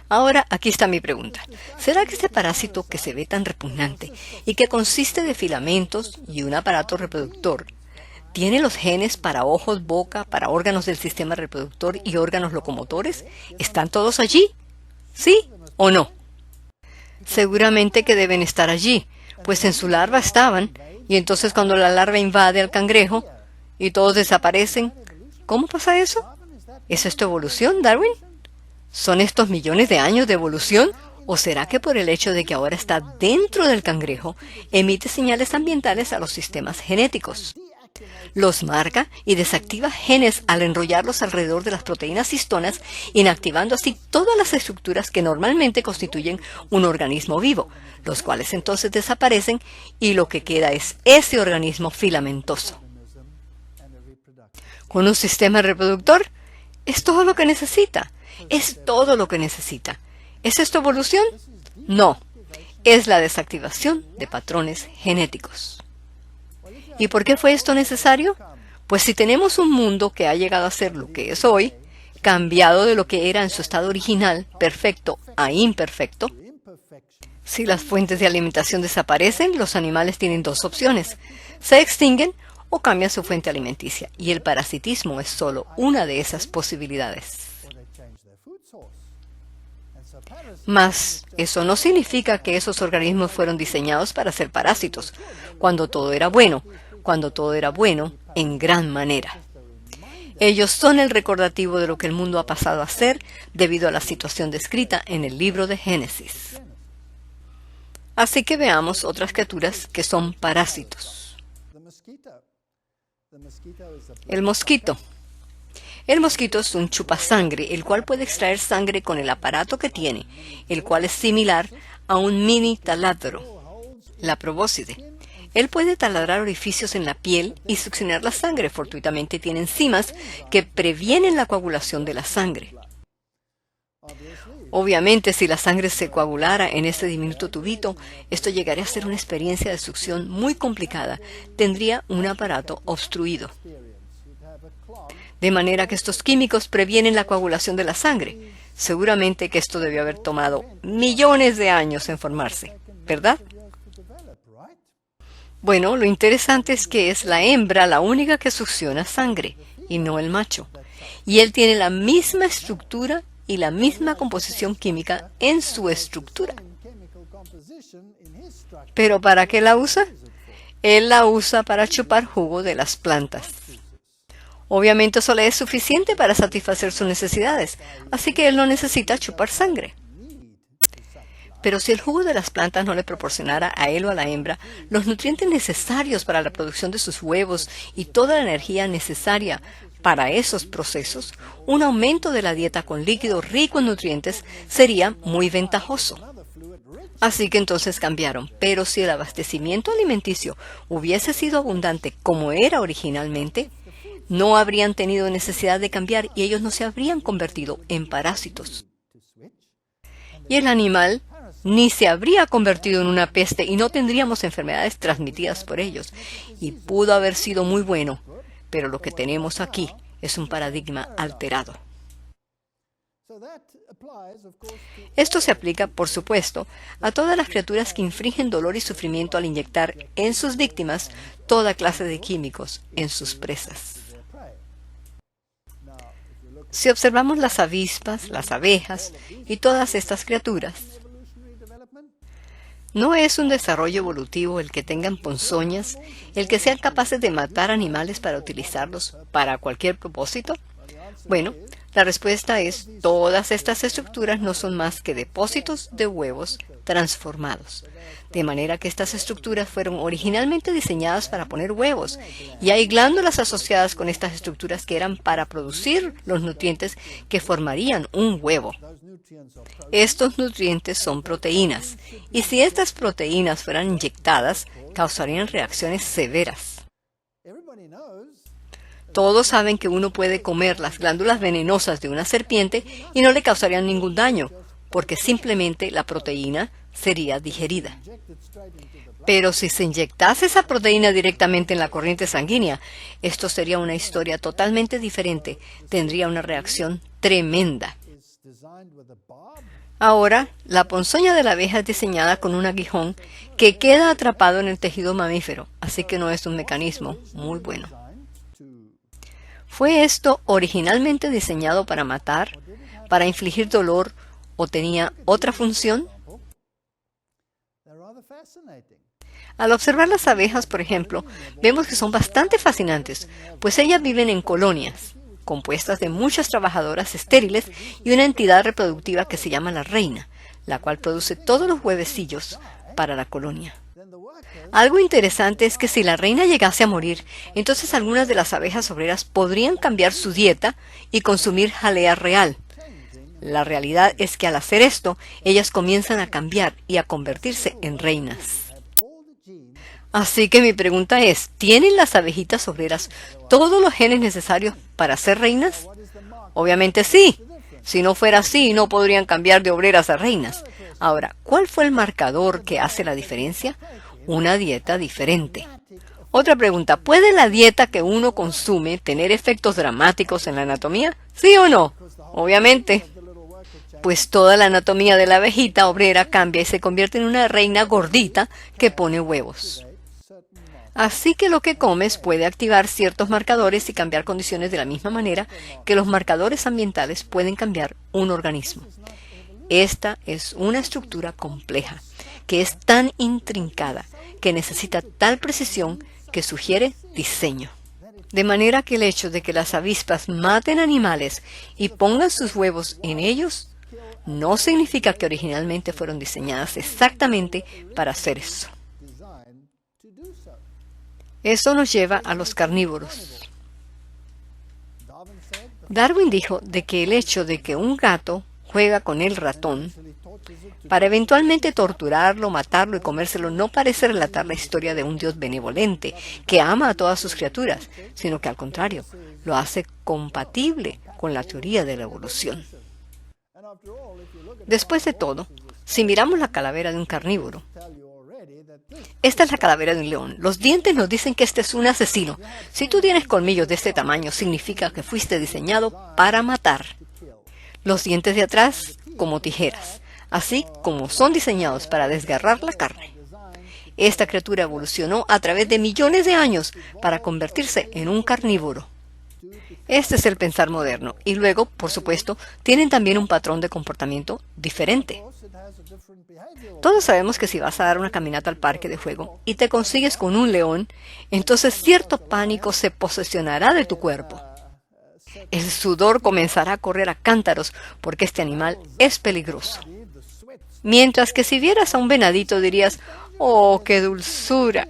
Ahora, aquí está mi pregunta. ¿Será que este parásito que se ve tan repugnante y que consiste de filamentos y un aparato reproductor tiene los genes para ojos, boca, para órganos del sistema reproductor y órganos locomotores? ¿Están todos allí? ¿Sí o no? Seguramente que deben estar allí, pues en su larva estaban, y entonces cuando la larva invade al cangrejo y todos desaparecen, ¿cómo pasa eso? ¿Es esto evolución, Darwin? ¿Son estos millones de años de evolución? ¿O será que por el hecho de que ahora está dentro del cangrejo, emite señales ambientales a los sistemas genéticos? Los marca y desactiva genes al enrollarlos alrededor de las proteínas histonas, inactivando así todas las estructuras que normalmente constituyen un organismo vivo, los cuales entonces desaparecen y lo que queda es ese organismo filamentoso. Con un sistema reproductor, es todo lo que necesita. Es todo lo que necesita. ¿Es esto evolución? No. Es la desactivación de patrones genéticos. ¿Y por qué fue esto necesario? Pues si tenemos un mundo que ha llegado a ser lo que es hoy, cambiado de lo que era en su estado original, perfecto a imperfecto, si las fuentes de alimentación desaparecen, los animales tienen dos opciones: se extinguen o cambian su fuente alimenticia, y el parasitismo es solo una de esas posibilidades. Mas eso no significa que esos organismos fueron diseñados para ser parásitos, cuando todo era bueno en gran manera. Ellos son el recordativo de lo que el mundo ha pasado a ser debido a la situación descrita en el libro de Génesis. Así que veamos otras criaturas que son parásitos. El mosquito. El mosquito es un chupasangre, el cual puede extraer sangre con el aparato que tiene, el cual es similar a un mini taladro, la probóscide. Él puede taladrar orificios en la piel y succionar la sangre. Fortuitamente tiene enzimas que previenen la coagulación de la sangre. Obviamente, si la sangre se coagulara en ese diminuto tubito, esto llegaría a ser una experiencia de succión muy complicada. Tendría un aparato obstruido. De manera que estos químicos previenen la coagulación de la sangre. Seguramente que esto debió haber tomado millones de años en formarse, ¿verdad? Bueno, lo interesante es que es la hembra la única que succiona sangre, y no el macho. Y él tiene la misma estructura y la misma composición química en su estructura. ¿Pero para qué la usa? Él la usa para chupar jugo de las plantas. Obviamente eso le es suficiente para satisfacer sus necesidades, así que él no necesita chupar sangre. Pero si el jugo de las plantas no le proporcionara a él o a la hembra los nutrientes necesarios para la producción de sus huevos y toda la energía necesaria para esos procesos, un aumento de la dieta con líquido rico en nutrientes sería muy ventajoso. Así que entonces cambiaron. Pero si el abastecimiento alimenticio hubiese sido abundante como era originalmente, no habrían tenido necesidad de cambiar y ellos no se habrían convertido en parásitos. Y el animal ni se habría convertido en una peste y no tendríamos enfermedades transmitidas por ellos. Y pudo haber sido muy bueno, pero lo que tenemos aquí Es un paradigma alterado. Esto se aplica, por supuesto, a todas las criaturas que infringen dolor y sufrimiento al inyectar en sus víctimas toda clase de químicos en sus presas. Si observamos las avispas, las abejas y todas estas criaturas, ¿no es un desarrollo evolutivo el que tengan ponzoñas, el que sean capaces de matar animales para utilizarlos para cualquier propósito? Bueno, la respuesta es: todas estas estructuras no son más que depósitos de huevos transformados. De manera que estas estructuras fueron originalmente diseñadas para poner huevos, y hay glándulas asociadas con estas estructuras que eran para producir los nutrientes que formarían un huevo. Estos nutrientes son proteínas, y si estas proteínas fueran inyectadas, causarían reacciones severas. Todos saben que uno puede comer las glándulas venenosas de una serpiente y no le causarían ningún daño, porque simplemente la proteína sería digerida. Pero si se inyectase esa proteína directamente en la corriente sanguínea, esto sería una historia totalmente diferente, tendría una reacción tremenda. Ahora, la ponzoña de la abeja es diseñada con un aguijón que queda atrapado en el tejido mamífero, así que no es un mecanismo muy bueno. ¿Fue esto originalmente diseñado para matar, para infligir dolor, o tenía otra función? Al observar las abejas, por ejemplo, vemos que son bastante fascinantes, pues ellas viven en colonias, compuestas de muchas trabajadoras estériles y una entidad reproductiva que se llama la reina, la cual produce todos los huevecillos para la colonia. Algo interesante es que si la reina llegase a morir, entonces algunas de las abejas obreras podrían cambiar su dieta y consumir jalea real. La realidad es que al hacer esto, ellas comienzan a cambiar y a convertirse en reinas. Así que mi pregunta es: ¿tienen las abejitas obreras todos los genes necesarios para ser reinas? Obviamente sí. Si no fuera así, no podrían cambiar de obreras a reinas. Ahora, ¿cuál fue el marcador que hace la diferencia? Una dieta diferente. Otra pregunta: ¿puede la dieta que uno consume tener efectos dramáticos en la anatomía? ¿Sí o no? Obviamente. Pues toda la anatomía de la abejita obrera cambia y se convierte en una reina gordita que pone huevos. Así que lo que comes puede activar ciertos marcadores y cambiar condiciones de la misma manera que los marcadores ambientales pueden cambiar un organismo. Esta es una estructura compleja, que es tan intrincada, que necesita tal precisión que sugiere diseño. De manera que el hecho de que las avispas maten animales y pongan sus huevos en ellos, no significa que originalmente fueron diseñadas exactamente para hacer eso. Eso nos lleva a los carnívoros. Darwin dijo de que el hecho de que un gato juega con el ratón para eventualmente torturarlo, matarlo y comérselo no parece relatar la historia de un Dios benevolente que ama a todas sus criaturas, sino que al contrario, lo hace compatible con la teoría de la evolución. Después de todo, si miramos la calavera de un carnívoro, esta es la calavera de un león. Los dientes nos dicen que este es un asesino. Si tú tienes colmillos de este tamaño, significa que fuiste diseñado para matar. Los dientes de atrás, como tijeras, así como son diseñados para desgarrar la carne. Esta criatura evolucionó a través de millones de años para convertirse en un carnívoro. Este es el pensar moderno. Y luego, por supuesto, tienen también un patrón de comportamiento diferente. Todos sabemos que si vas a dar una caminata al parque de juego y te consigues con un león, entonces cierto pánico se posesionará de tu cuerpo. El sudor comenzará a correr a cántaros porque este animal es peligroso. Mientras que si vieras a un venadito dirías: ¡oh, qué dulzura!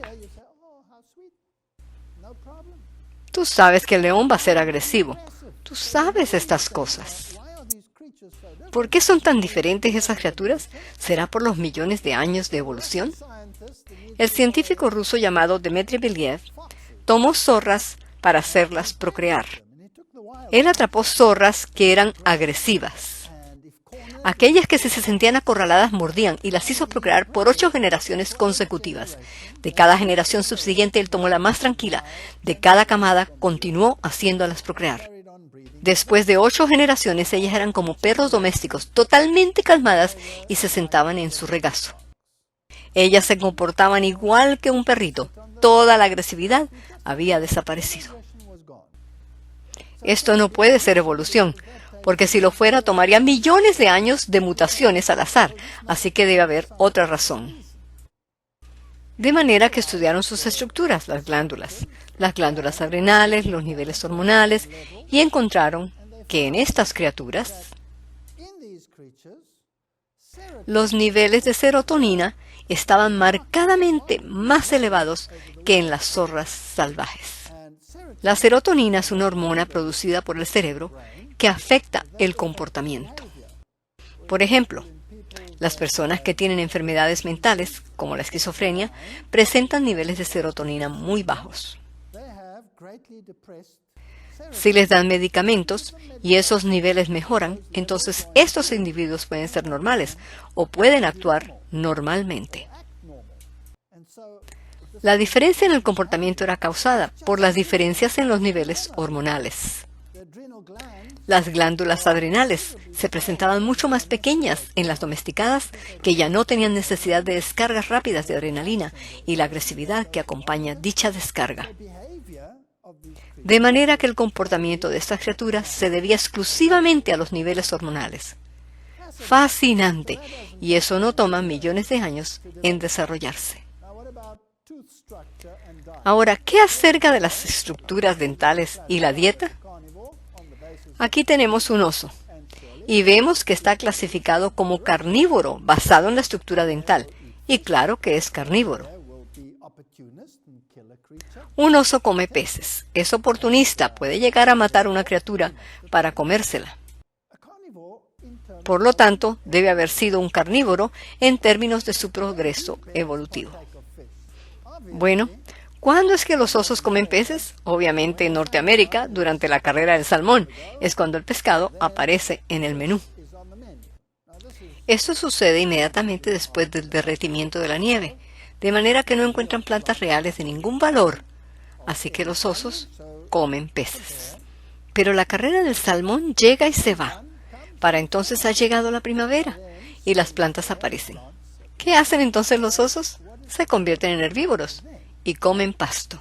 Tú sabes que el león va a ser agresivo. Tú sabes estas cosas. ¿Por qué son tan diferentes esas criaturas? ¿Será por los millones de años de evolución? El científico ruso llamado Dmitry Belyaev tomó zorras para hacerlas procrear. Él atrapó zorras que eran agresivas. Aquellas que si se sentían acorraladas mordían y las hizo procrear por 8 generaciones consecutivas. De cada generación subsiguiente él tomó la más tranquila. De cada camada continuó haciéndolas procrear. Después de 8 generaciones, ellas eran como perros domésticos, totalmente calmadas y se sentaban en su regazo. Ellas se comportaban igual que un perrito. Toda la agresividad había desaparecido. Esto no puede ser evolución, porque si lo fuera tomaría millones de años de mutaciones al azar, así que debe haber otra razón. De manera que estudiaron sus estructuras, las glándulas adrenales, los niveles hormonales, y encontraron que en estas criaturas los niveles de serotonina estaban marcadamente más elevados que en las zorras salvajes. La serotonina es una hormona producida por el cerebro que afecta el comportamiento. Por ejemplo, las personas que tienen enfermedades mentales, como la esquizofrenia, presentan niveles de serotonina muy bajos. Si les dan medicamentos y esos niveles mejoran, entonces estos individuos pueden ser normales o pueden actuar normalmente. La diferencia en el comportamiento era causada por las diferencias en los niveles hormonales. Las glándulas adrenales se presentaban mucho más pequeñas en las domesticadas, que ya no tenían necesidad de descargas rápidas de adrenalina y la agresividad que acompaña dicha descarga. De manera que el comportamiento de estas criaturas se debía exclusivamente a los niveles hormonales. Fascinante, y eso no toma millones de años en desarrollarse. Ahora, ¿qué acerca de las estructuras dentales y la dieta? Aquí tenemos un oso, y vemos que está clasificado como carnívoro basado en la estructura dental, y claro que es carnívoro. Un oso come peces, es oportunista, puede llegar a matar a una criatura para comérsela. Por lo tanto, debe haber sido un carnívoro en términos de su progreso evolutivo. Bueno, ¿cuándo es que los osos comen peces? Obviamente en Norteamérica, durante la carrera del salmón, es cuando el pescado aparece en el menú. Esto sucede inmediatamente después del derretimiento de la nieve, de manera que no encuentran plantas reales de ningún valor, así que los osos comen peces. Pero la carrera del salmón llega y se va. Para entonces ha llegado la primavera y las plantas aparecen. ¿Qué hacen entonces los osos? Se convierten en herbívoros y comen pasto.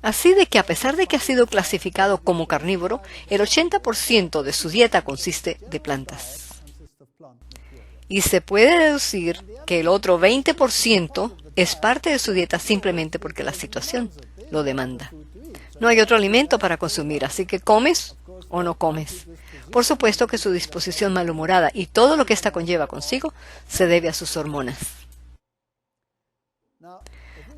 Así de que a pesar de que ha sido clasificado como carnívoro, el 80% de su dieta consiste de plantas. Y se puede deducir que el otro 20% es parte de su dieta simplemente porque la situación lo demanda. No hay otro alimento para consumir, así que comes o no comes. Por supuesto que su disposición malhumorada y todo lo que ésta conlleva consigo se debe a sus hormonas.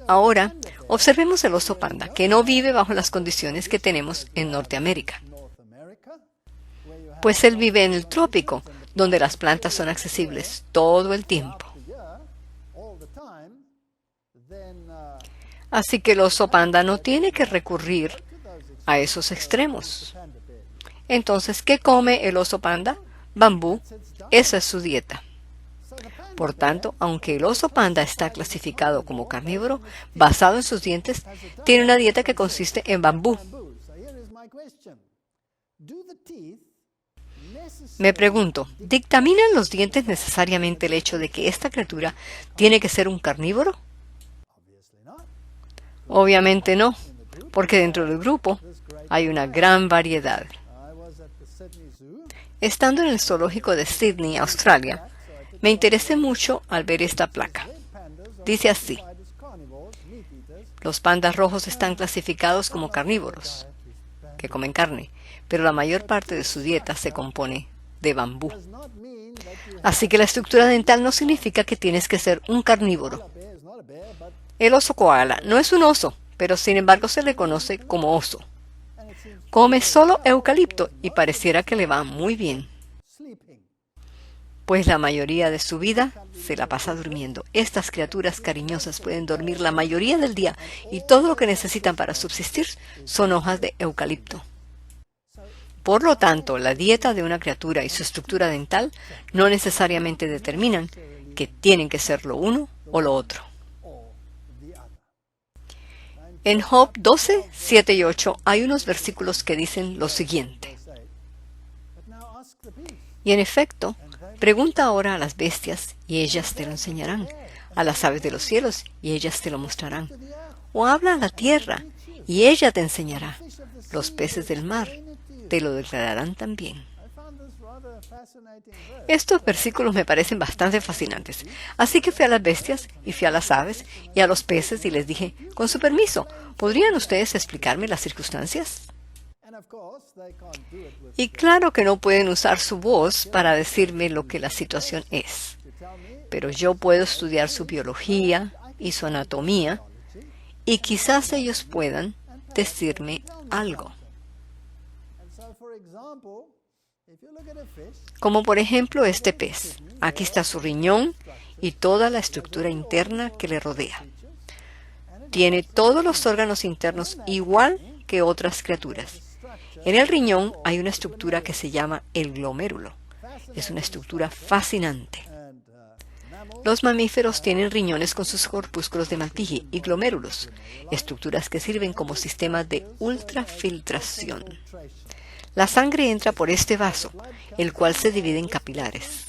Ahora, observemos el oso panda, que no vive bajo las condiciones que tenemos en Norteamérica. Pues él vive en el trópico, donde las plantas son accesibles todo el tiempo. Así que el oso panda no tiene que recurrir a esos extremos. Entonces, ¿qué come el oso panda? Bambú. Esa es su dieta. Por tanto, aunque el oso panda está clasificado como carnívoro, basado en sus dientes, tiene una dieta que consiste en bambú. Me pregunto, ¿dictaminan los dientes necesariamente el hecho de que esta criatura tiene que ser un carnívoro? Obviamente no, porque dentro del grupo hay una gran variedad. Estando en el zoológico de Sydney, Australia, me interesé mucho al ver esta placa. Dice así: los pandas rojos están clasificados como carnívoros, que comen carne, pero la mayor parte de su dieta se compone de bambú. Así que la estructura dental no significa que tienes que ser un carnívoro. El oso koala no es un oso, pero sin embargo se le conoce como oso. Come solo eucalipto y pareciera que le va muy bien, pues la mayoría de su vida se la pasa durmiendo. Estas criaturas cariñosas pueden dormir la mayoría del día y todo lo que necesitan para subsistir son hojas de eucalipto. Por lo tanto, la dieta de una criatura y su estructura dental no necesariamente determinan que tienen que ser lo uno o lo otro. En Job 12, 7 y 8 hay unos versículos que dicen lo siguiente. Y en efecto, pregunta ahora a las bestias y ellas te lo enseñarán, a las aves de los cielos y ellas te lo mostrarán. O habla a la tierra y ella te enseñará. Los peces del mar te lo declararán también. Estos versículos me parecen bastante fascinantes, así que fui a las bestias y fui a las aves y a los peces y les dije, con su permiso, ¿podrían ustedes explicarme las circunstancias? Y claro que no pueden usar su voz para decirme lo que la situación es, pero yo puedo estudiar su biología y su anatomía y quizás ellos puedan decirme algo. Como por ejemplo este pez. Aquí está su riñón y toda la estructura interna que le rodea. Tiene todos los órganos internos igual que otras criaturas. En el riñón hay una estructura que se llama el glomérulo. Es una estructura fascinante. Los mamíferos tienen riñones con sus corpúsculos de Malpighi y glomérulos, estructuras que sirven como sistemas de ultrafiltración. La sangre entra por este vaso, el cual se divide en capilares.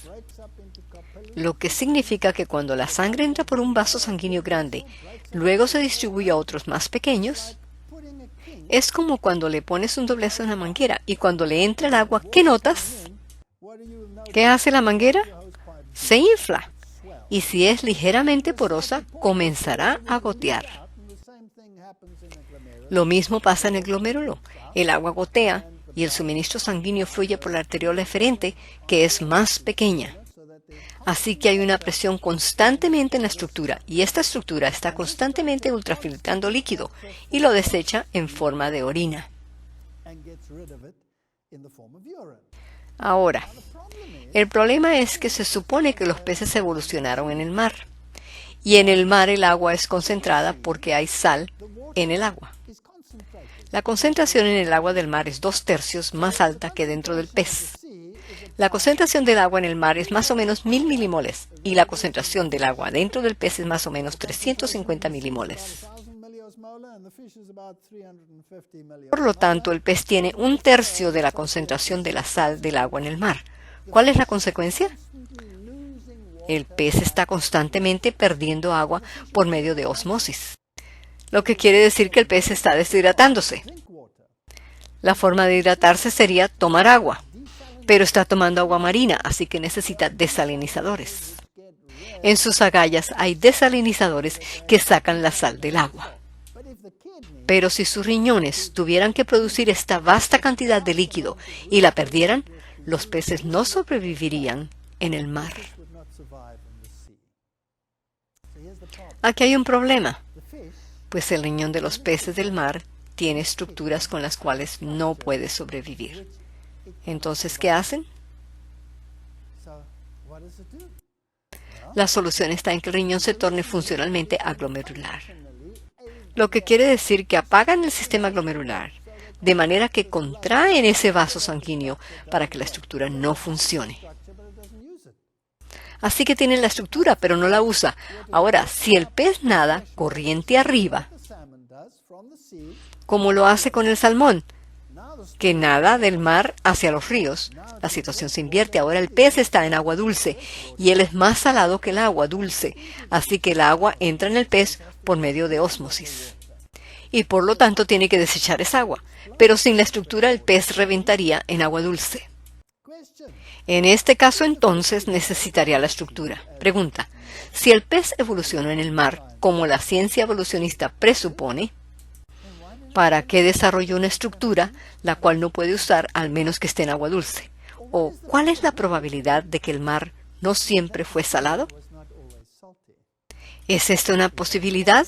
Lo que significa que cuando la sangre entra por un vaso sanguíneo grande, luego se distribuye a otros más pequeños, es como cuando le pones un doblez a una manguera y cuando le entra el agua, ¿qué notas? ¿Qué hace la manguera? Se infla. Y si es ligeramente porosa, comenzará a gotear. Lo mismo pasa en el glomérulo. El agua gotea y el suministro sanguíneo fluye por la arteriola eferente, que es más pequeña. Así que hay una presión constantemente en la estructura, y esta estructura está constantemente ultrafiltrando líquido y lo desecha en forma de orina. Ahora, el problema es que se supone que los peces evolucionaron en el mar, y en el mar el agua es concentrada porque hay sal en el agua. La concentración en el agua del mar es 2/3 más alta que dentro del pez. La concentración del agua en el mar es más o menos 1000 milimoles y la concentración del agua dentro del pez es más o menos 350 milimoles. Por lo tanto, el pez tiene 1/3 de la concentración de la sal del agua en el mar. ¿Cuál es la consecuencia? El pez está constantemente perdiendo agua por medio de osmosis, lo que quiere decir que el pez está deshidratándose. La forma de hidratarse sería tomar agua, pero está tomando agua marina, así que necesita desalinizadores. En sus agallas hay desalinizadores que sacan la sal del agua. Pero si sus riñones tuvieran que producir esta vasta cantidad de líquido y la perdieran, los peces no sobrevivirían en el mar. Aquí hay un problema, pues el riñón de los peces del mar tiene estructuras con las cuales no puede sobrevivir. Entonces, ¿qué hacen? La solución está en que el riñón se torne funcionalmente aglomerular, lo que quiere decir que apagan el sistema glomerular, de manera que contraen ese vaso sanguíneo para que la estructura no funcione. Así que tienen la estructura, pero no la usa. Ahora, si el pez nada corriente arriba, como lo hace con el salmón, que nada del mar hacia los ríos, la situación se invierte. Ahora el pez está en agua dulce y él es más salado que el agua dulce, así que el agua entra en el pez por medio de ósmosis. Y por lo tanto tiene que desechar esa agua, pero sin la estructura el pez reventaría en agua dulce. En este caso entonces necesitaría la estructura. Pregunta, si el pez evolucionó en el mar como la ciencia evolucionista presupone, ¿para qué desarrolló una estructura la cual no puede usar al menos que esté en agua dulce? ¿O cuál es la probabilidad de que el mar no siempre fue salado? ¿Es esta una posibilidad?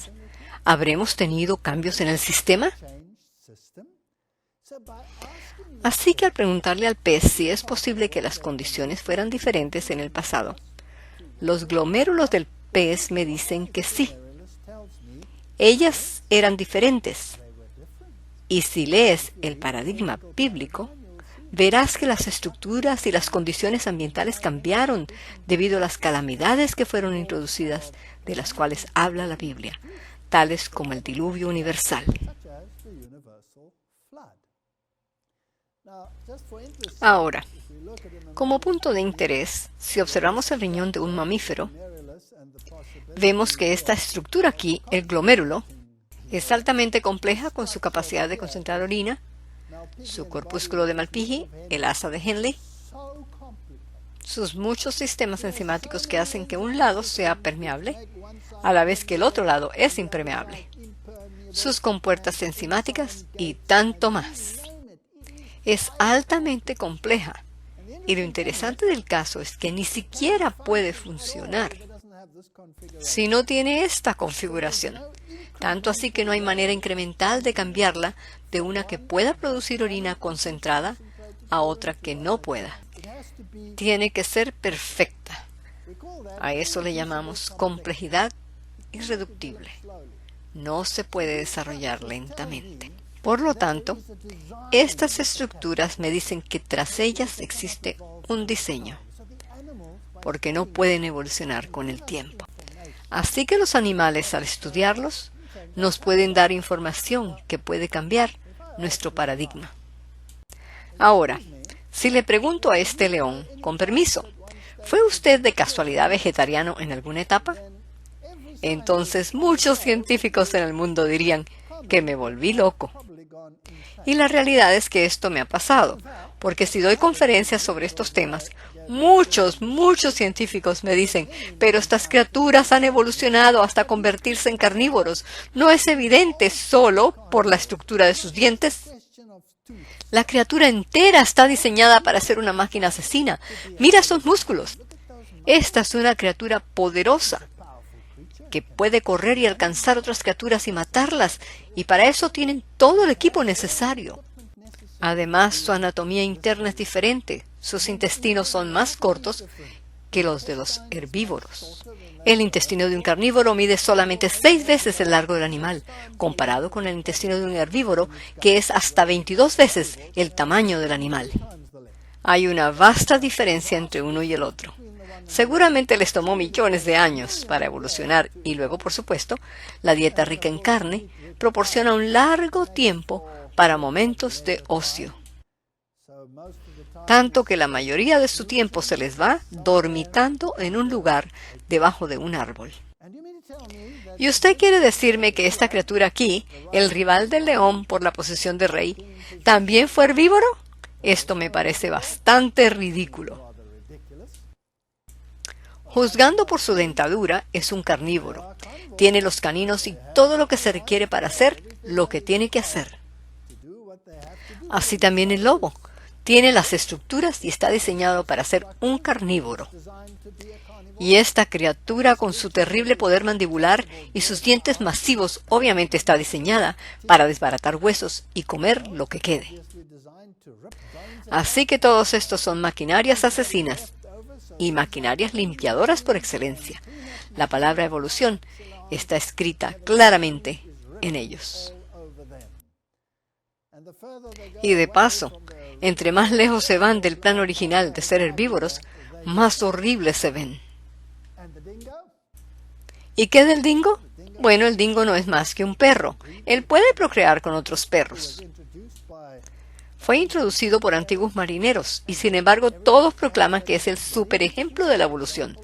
¿Habremos tenido cambios en el sistema? Así que al preguntarle al pez si es posible que las condiciones fueran diferentes en el pasado, los glomérulos del pez me dicen que sí. Ellas eran diferentes. Y si lees el paradigma bíblico, verás que las estructuras y las condiciones ambientales cambiaron debido a las calamidades que fueron introducidas, de las cuales habla la Biblia. tales como el diluvio universal. Ahora, como punto de interés, si observamos el riñón de un mamífero, vemos que esta estructura aquí, el glomérulo, es altamente compleja con su capacidad de concentrar orina, su corpúsculo de Malpighi, el asa de Henle, sus muchos sistemas enzimáticos que hacen que un lado sea permeable, a la vez que el otro lado es impermeable, sus compuertas enzimáticas y tanto más. Es altamente compleja, y lo interesante del caso es que ni siquiera puede funcionar si no tiene esta configuración, tanto así que no hay manera incremental de cambiarla de una que pueda producir orina concentrada a otra que no pueda. Tiene que ser perfecta. A eso le llamamos complejidad irreductible. No se puede desarrollar lentamente. Por lo tanto, estas estructuras me dicen que tras ellas existe un diseño, porque no pueden evolucionar con el tiempo. Así que los animales, al estudiarlos, nos pueden dar información que puede cambiar nuestro paradigma. Ahora, si le pregunto a este león, con permiso, ¿fue usted de casualidad vegetariano en alguna etapa? Entonces muchos científicos en el mundo dirían que me volví loco. Y la realidad es que esto me ha pasado, porque si doy conferencias sobre estos temas, muchos científicos me dicen, pero estas criaturas han evolucionado hasta convertirse en carnívoros. ¿No es evidente solo por la estructura de sus dientes? La criatura entera está diseñada para ser una máquina asesina. Mira sus músculos. Esta es una criatura poderosa que puede correr y alcanzar otras criaturas y matarlas, y para eso tienen todo el equipo necesario. Además, su anatomía interna es diferente. Sus intestinos son más cortos que los de los herbívoros. El intestino de un carnívoro mide solamente 6 veces el largo del animal, comparado con el intestino de un herbívoro, que es hasta 22 veces el tamaño del animal. Hay una vasta diferencia entre uno y el otro. Seguramente les tomó millones de años para evolucionar y luego, por supuesto, la dieta rica en carne proporciona un largo tiempo para momentos de ocio. Tanto que la mayoría de su tiempo se les va dormitando en un lugar debajo de un árbol. ¿Y usted quiere decirme que esta criatura aquí, el rival del león por la posición de rey, también fue herbívoro? Esto me parece bastante ridículo. Juzgando por su dentadura, es un carnívoro. Tiene los caninos y todo lo que se requiere para hacer lo que tiene que hacer. Así también el lobo. Tiene las estructuras y está diseñado para ser un carnívoro. Y esta criatura, con su terrible poder mandibular y sus dientes masivos, obviamente está diseñada para desbaratar huesos y comer lo que quede. Así que todos estos son maquinarias asesinas y maquinarias limpiadoras por excelencia. La palabra evolución está escrita claramente en ellos. Y de paso, entre más lejos se van del plan original de ser herbívoros, más horribles se ven. ¿Y qué del dingo? Bueno, el dingo no es más que un perro. Él puede procrear con otros perros. Fue introducido por antiguos marineros y sin embargo todos proclaman que es el super ejemplo de la evolución.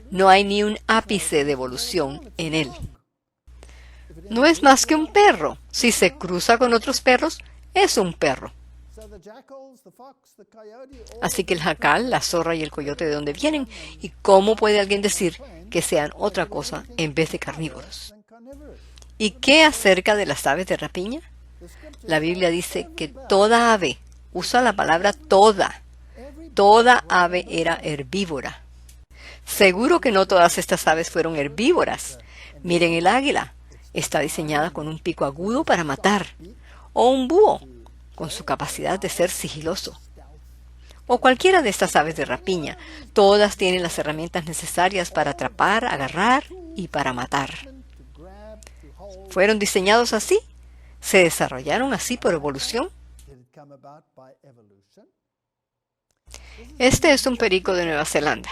No hay ni un ápice de evolución en él. No es más que un perro. Si se cruza con otros perros, es un perro. Así que el jacal, la zorra y el coyote, ¿de dónde vienen? ¿Y cómo puede alguien decir que sean otra cosa en vez de carnívoros? ¿Y qué acerca de las aves de rapiña? La Biblia dice que toda ave, usa la palabra toda ave era herbívora. Seguro que no todas estas aves fueron herbívoras. Miren el águila, está diseñada con un pico agudo para matar, o un búho, con su capacidad de ser sigiloso. O cualquiera de estas aves de rapiña, todas tienen las herramientas necesarias para atrapar, agarrar y para matar. ¿Fueron diseñados así? ¿Se desarrollaron así por evolución? Este es un perico de Nueva Zelanda.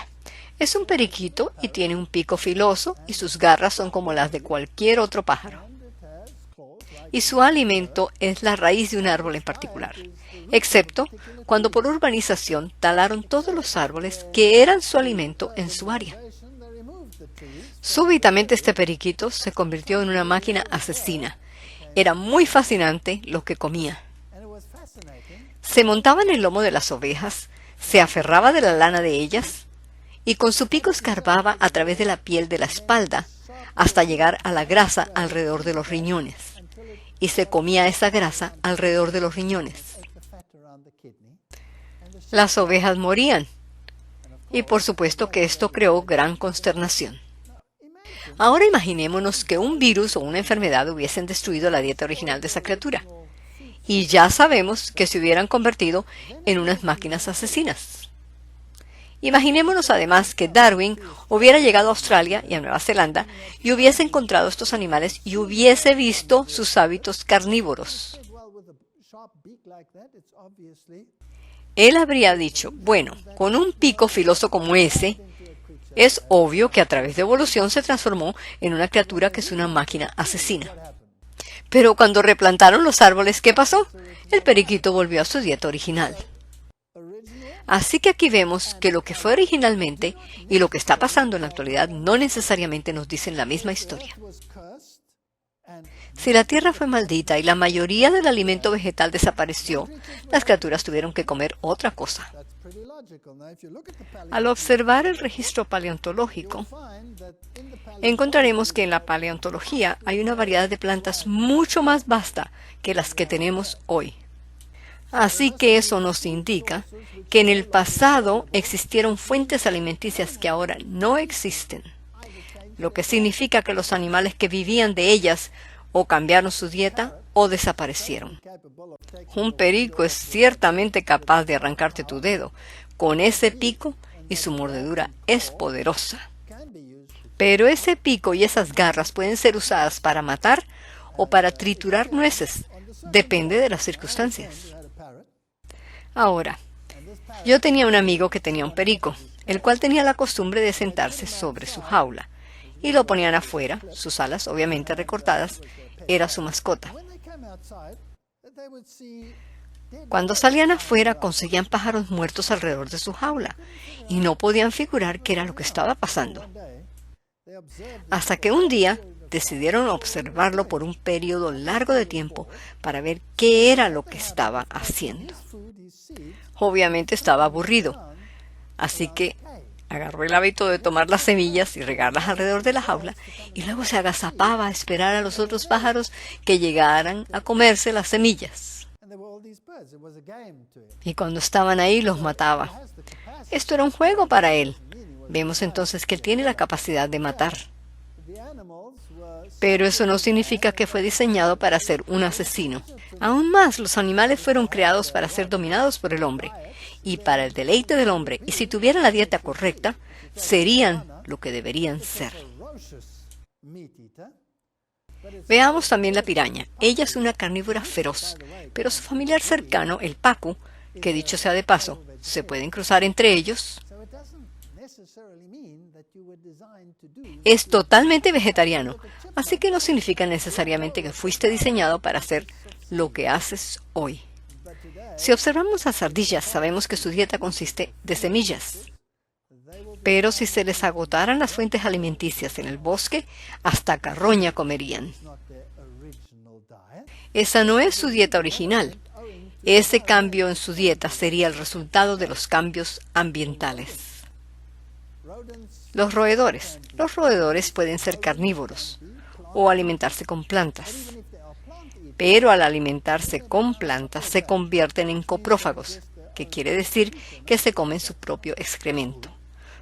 Es un periquito y tiene un pico filoso y sus garras son como las de cualquier otro pájaro. y su alimento es la raíz de un árbol en particular, excepto cuando por urbanización talaron todos los árboles que eran su alimento en su área. Súbitamente este periquito se convirtió en una máquina asesina. Era muy fascinante lo que comía. Se montaba en el lomo de las ovejas, se aferraba de la lana de ellas y con su pico escarbaba a través de la piel de la espalda hasta llegar a la grasa alrededor de los riñones. Y se comía esa grasa alrededor de los riñones. Las ovejas morían. Y por supuesto que esto creó gran consternación. Ahora imaginémonos que un virus o una enfermedad hubiesen destruido la dieta original de esa criatura. Y ya sabemos que se hubieran convertido en unas máquinas asesinas. Imaginémonos además que Darwin hubiera llegado a Australia y a Nueva Zelanda y hubiese encontrado estos animales y hubiese visto sus hábitos carnívoros. Él habría dicho, bueno, con un pico filoso como ese, es obvio que a través de evolución se transformó en una criatura que es una máquina asesina. Pero cuando replantaron los árboles, ¿qué pasó? El periquito volvió a su dieta original. Así que aquí vemos que lo que fue originalmente y lo que está pasando en la actualidad no necesariamente nos dicen la misma historia. Si la tierra fue maldita y la mayoría del alimento vegetal desapareció, las criaturas tuvieron que comer otra cosa. Al observar el registro paleontológico, encontraremos que en la paleontología hay una variedad de plantas mucho más vasta que las que tenemos hoy. Así que eso nos indica que en el pasado existieron fuentes alimenticias que ahora no existen, lo que significa que los animales que vivían de ellas o cambiaron su dieta o desaparecieron. Un perico es ciertamente capaz de arrancarte tu dedo con ese pico y su mordedura es poderosa. Pero ese pico y esas garras pueden ser usadas para matar o para triturar nueces, depende de las circunstancias. Ahora, yo tenía un amigo que tenía un perico, el cual tenía la costumbre de sentarse sobre su jaula, y lo ponían afuera, sus alas obviamente recortadas, era su mascota. Cuando salían afuera conseguían pájaros muertos alrededor de su jaula, y no podían figurar qué era lo que estaba pasando. Hasta que un día decidieron observarlo por un periodo largo de tiempo para ver qué era lo que estaba haciendo. Obviamente estaba aburrido, así que agarró el hábito de tomar las semillas y regarlas alrededor de la jaula y luego se agazapaba a esperar a los otros pájaros que llegaran a comerse las semillas. Y cuando estaban ahí los mataba. Esto era un juego para él. Vemos entonces que él tiene la capacidad de matar. Pero eso no significa que fue diseñado para ser un asesino. Aún más, los animales fueron creados para ser dominados por el hombre y para el deleite del hombre, y si tuvieran la dieta correcta, serían lo que deberían ser. Veamos también la piraña. Ella es una carnívora feroz, pero su familiar cercano, el pacu, que dicho sea de paso, se pueden cruzar entre ellos, es totalmente vegetariano, así que no significa necesariamente que fuiste diseñado para hacer lo que haces hoy. Si observamos las ardillas, sabemos que su dieta consiste de semillas. Pero si se les agotaran las fuentes alimenticias en el bosque, hasta carroña comerían. Esa no es su dieta original. Ese cambio en su dieta sería el resultado de los cambios ambientales. Los roedores. Los roedores pueden ser carnívoros o alimentarse con plantas. Pero al alimentarse con plantas se convierten en coprófagos, que quiere decir que se comen su propio excremento.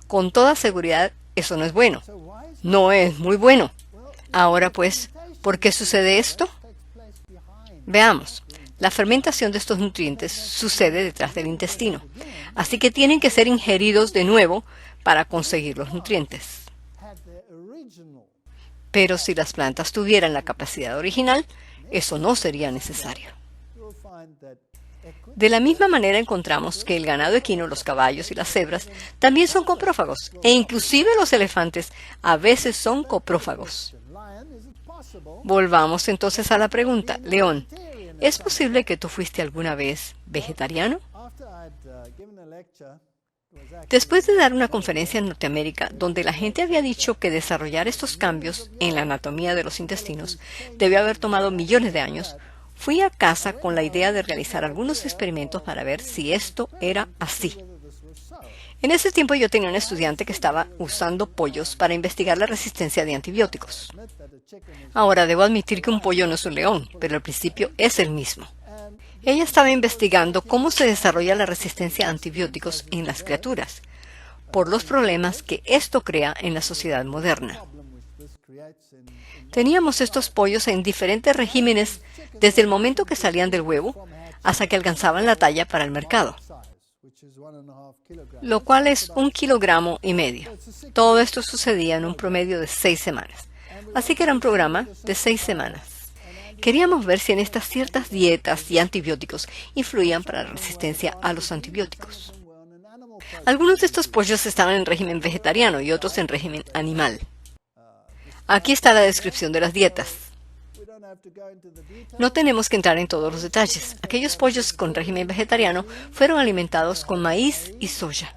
Con toda seguridad, eso no es bueno. No es muy bueno. Ahora pues, ¿por qué sucede esto? Veamos. La fermentación de estos nutrientes sucede detrás del intestino, así que tienen que ser ingeridos de nuevo para conseguir los nutrientes. Pero si las plantas tuvieran la capacidad original, eso no sería necesario. De la misma manera encontramos que el ganado equino, los caballos y las cebras también son coprófagos, e inclusive los elefantes a veces son coprófagos. Volvamos entonces a la pregunta. León, ¿es posible que tú fuiste alguna vez vegetariano? Después de dar una conferencia en Norteamérica donde la gente había dicho que desarrollar estos cambios en la anatomía de los intestinos debió haber tomado millones de años, fui a casa con la idea de realizar algunos experimentos para ver si esto era así. En ese tiempo yo tenía un estudiante que estaba usando pollos para investigar la resistencia de antibióticos. Ahora, debo admitir que un pollo no es un león, pero el principio es el mismo. Ella estaba investigando cómo se desarrolla la resistencia a antibióticos en las criaturas, por los problemas que esto crea en la sociedad moderna. Teníamos estos pollos en diferentes regímenes desde el momento que salían del huevo hasta que alcanzaban la talla para el mercado, lo cual es 1,5 kilogramos. Todo esto sucedía en un promedio de 6 semanas. Así que era un programa de 6 semanas. Queríamos ver si en estas ciertas dietas y antibióticos influían para la resistencia a los antibióticos. Algunos de estos pollos estaban en régimen vegetariano y otros en régimen animal. Aquí está la descripción de las dietas. No tenemos que entrar en todos los detalles. Aquellos pollos con régimen vegetariano fueron alimentados con maíz y soya.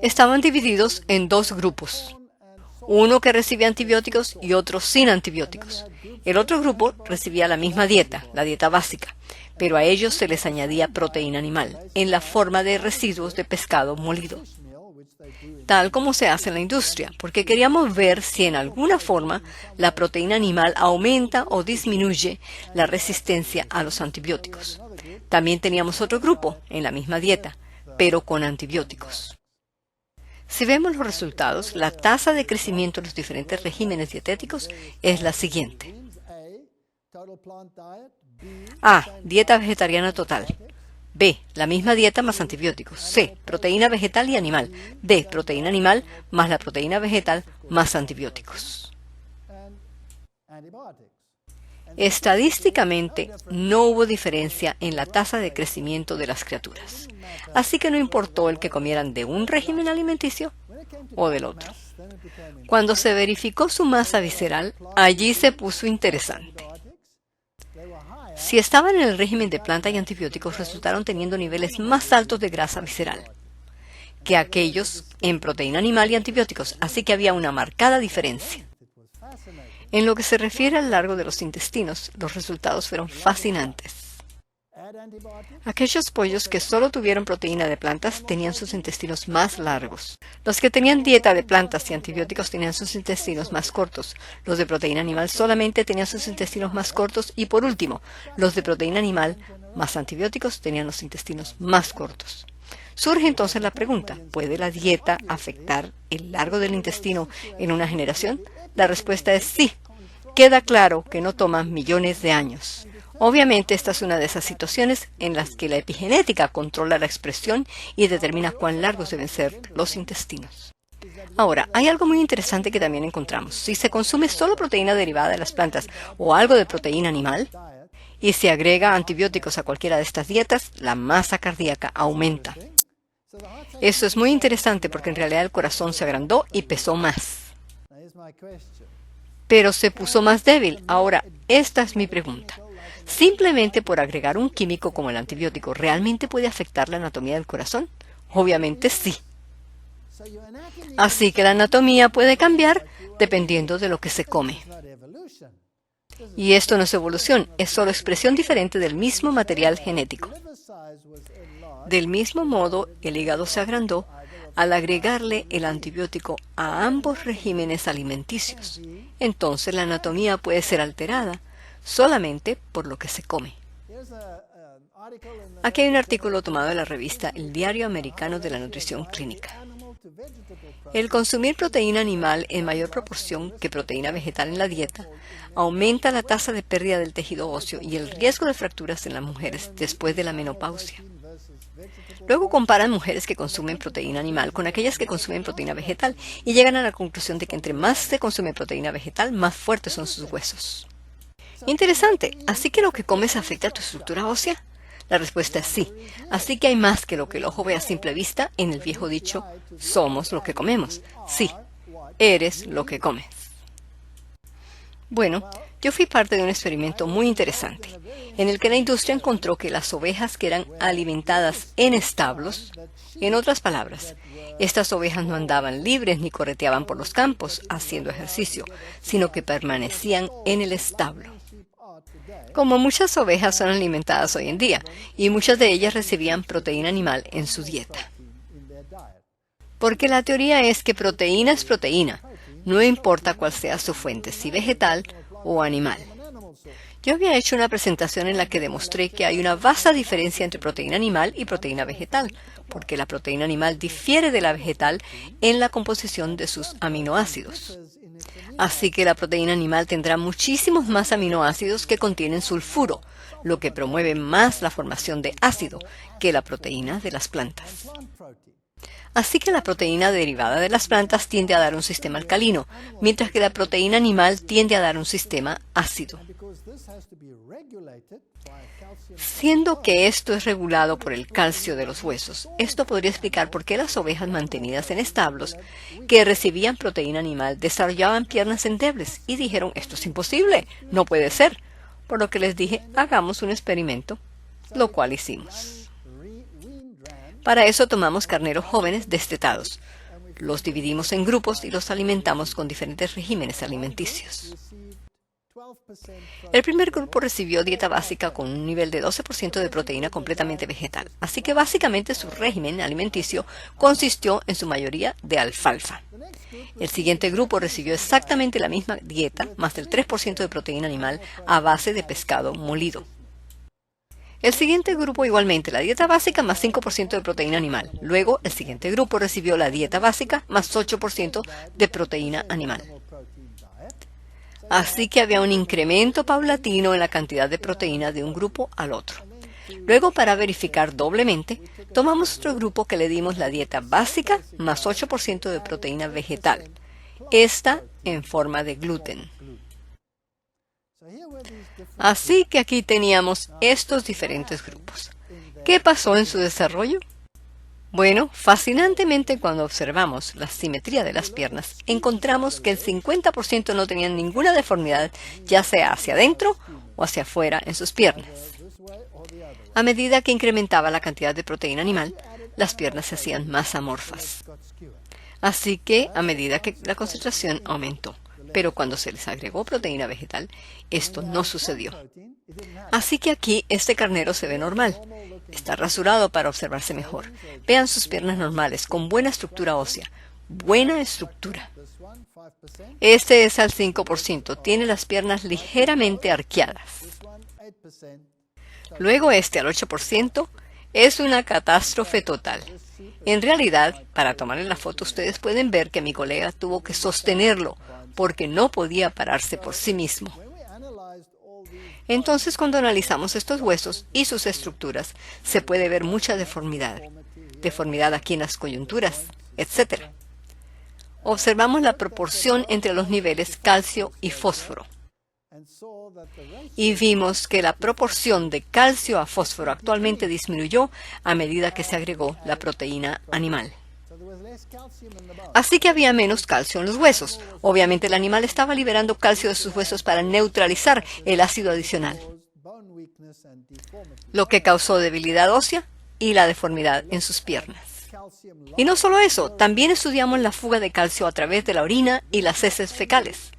Estaban divididos en 2 grupos. Uno que recibía antibióticos y otro sin antibióticos. El otro grupo recibía la misma dieta, la dieta básica, pero a ellos se les añadía proteína animal, en la forma de residuos de pescado molido, tal como se hace en la industria, porque queríamos ver si en alguna forma la proteína animal aumenta o disminuye la resistencia a los antibióticos. También teníamos otro grupo en la misma dieta, pero con antibióticos. Si vemos los resultados, la tasa de crecimiento de los diferentes regímenes dietéticos es la siguiente. A. Dieta vegetariana total. B. La misma dieta más antibióticos. C. Proteína vegetal y animal. D. Proteína animal más la proteína vegetal más antibióticos. Estadísticamente, no hubo diferencia en la tasa de crecimiento de las criaturas. Así que no importó el que comieran de un régimen alimenticio o del otro. Cuando se verificó su masa visceral, allí se puso interesante. Si estaban en el régimen de planta y antibióticos, resultaron teniendo niveles más altos de grasa visceral que aquellos en proteína animal y antibióticos, así que había una marcada diferencia. En lo que se refiere al largo de los intestinos, los resultados fueron fascinantes. Aquellos pollos que solo tuvieron proteína de plantas tenían sus intestinos más largos. Los que tenían dieta de plantas y antibióticos tenían sus intestinos más cortos. Los de proteína animal solamente tenían sus intestinos más cortos. Y por último, los de proteína animal más antibióticos tenían los intestinos más cortos. Surge entonces la pregunta, ¿puede la dieta afectar el largo del intestino en una generación? La respuesta es sí. Queda claro que no toma millones de años. Obviamente, esta es una de esas situaciones en las que la epigenética controla la expresión y determina cuán largos deben ser los intestinos. Ahora, hay algo muy interesante que también encontramos. Si se consume solo proteína derivada de las plantas o algo de proteína animal, y se agrega antibióticos a cualquiera de estas dietas, la masa cardíaca aumenta. Eso es muy interesante porque en realidad el corazón se agrandó y pesó más. Pero se puso más débil. Ahora, esta es mi pregunta. ¿Simplemente por agregar un químico como el antibiótico realmente puede afectar la anatomía del corazón? Obviamente sí. Así que la anatomía puede cambiar dependiendo de lo que se come. Y esto no es evolución, es solo expresión diferente del mismo material genético. Del mismo modo, el hígado se agrandó al agregarle el antibiótico a ambos regímenes alimenticios. Entonces la anatomía puede ser alterada solamente por lo que se come. Aquí hay un artículo tomado de la revista El Diario Americano de la Nutrición Clínica. El consumir proteína animal en mayor proporción que proteína vegetal en la dieta aumenta la tasa de pérdida del tejido óseo y el riesgo de fracturas en las mujeres después de la menopausia. Luego comparan mujeres que consumen proteína animal con aquellas que consumen proteína vegetal y llegan a la conclusión de que entre más se consume proteína vegetal, más fuertes son sus huesos. Interesante. ¿Así que lo que comes afecta a tu estructura ósea? La respuesta es sí. Así que hay más que lo que el ojo ve a simple vista en el viejo dicho, somos lo que comemos. Sí, eres lo que comes. Bueno, yo fui parte de un experimento muy interesante, en el que la industria encontró que las ovejas que eran alimentadas en establos, en otras palabras, estas ovejas no andaban libres ni correteaban por los campos haciendo ejercicio, sino que permanecían en el establo. Como muchas ovejas son alimentadas hoy en día, y muchas de ellas recibían proteína animal en su dieta. Porque la teoría es que proteína es proteína, no importa cuál sea su fuente, si vegetal o animal. Yo había hecho una presentación en la que demostré que hay una vasta diferencia entre proteína animal y proteína vegetal, porque la proteína animal difiere de la vegetal en la composición de sus aminoácidos. Así que la proteína animal tendrá muchísimos más aminoácidos que contienen sulfuro, lo que promueve más la formación de ácido que la proteína de las plantas. Así que la proteína derivada de las plantas tiende a dar un sistema alcalino, mientras que la proteína animal tiende a dar un sistema ácido. Siendo que esto es regulado por el calcio de los huesos, esto podría explicar por qué las ovejas mantenidas en establos que recibían proteína animal desarrollaban piernas endebles y dijeron, esto es imposible, no puede ser. Por lo que les dije, hagamos un experimento, lo cual hicimos. Para eso tomamos carneros jóvenes destetados. Los dividimos en grupos y los alimentamos con diferentes regímenes alimenticios. El primer grupo recibió dieta básica con un nivel de 12% de proteína completamente vegetal, así que básicamente su régimen alimenticio consistió en su mayoría de alfalfa. El siguiente grupo recibió exactamente la misma dieta, más del 3% de proteína animal a base de pescado molido. El siguiente grupo igualmente la dieta básica más 5% de proteína animal. Luego, el siguiente grupo recibió la dieta básica más 8% de proteína animal. Así que había un incremento paulatino en la cantidad de proteína de un grupo al otro. Luego, para verificar doblemente, tomamos otro grupo que le dimos la dieta básica más 8% de proteína vegetal, esta en forma de gluten. Así que aquí teníamos estos diferentes grupos. ¿Qué pasó en su desarrollo? Bueno, fascinantemente cuando observamos la simetría de las piernas, encontramos que el 50% no tenían ninguna deformidad, ya sea hacia adentro o hacia afuera en sus piernas. A medida que incrementaba la cantidad de proteína animal, las piernas se hacían más amorfas. Así que, a medida que la concentración aumentó, pero cuando se les agregó proteína vegetal, esto no sucedió. Así que aquí este carnero se ve normal. Está rasurado para observarse mejor. Vean sus piernas normales, con buena estructura ósea. Buena estructura. Este es al 5%. Tiene las piernas ligeramente arqueadas. Luego este al 8% es una catástrofe total. En realidad, para tomarle la foto ustedes pueden ver que mi colega tuvo que sostenerlo porque no podía pararse por sí mismo. Entonces, cuando analizamos estos huesos y sus estructuras, se puede ver mucha deformidad. Deformidad aquí en las coyunturas, etc. Observamos la proporción entre los niveles calcio y fósforo. Y vimos que la proporción de calcio a fósforo actualmente disminuyó a medida que se agregó la proteína animal. Así que había menos calcio en los huesos. Obviamente el animal estaba liberando calcio de sus huesos para neutralizar el ácido adicional, lo que causó debilidad ósea y la deformidad en sus piernas. Y no solo eso, también estudiamos la fuga de calcio a través de la orina y las heces fecales.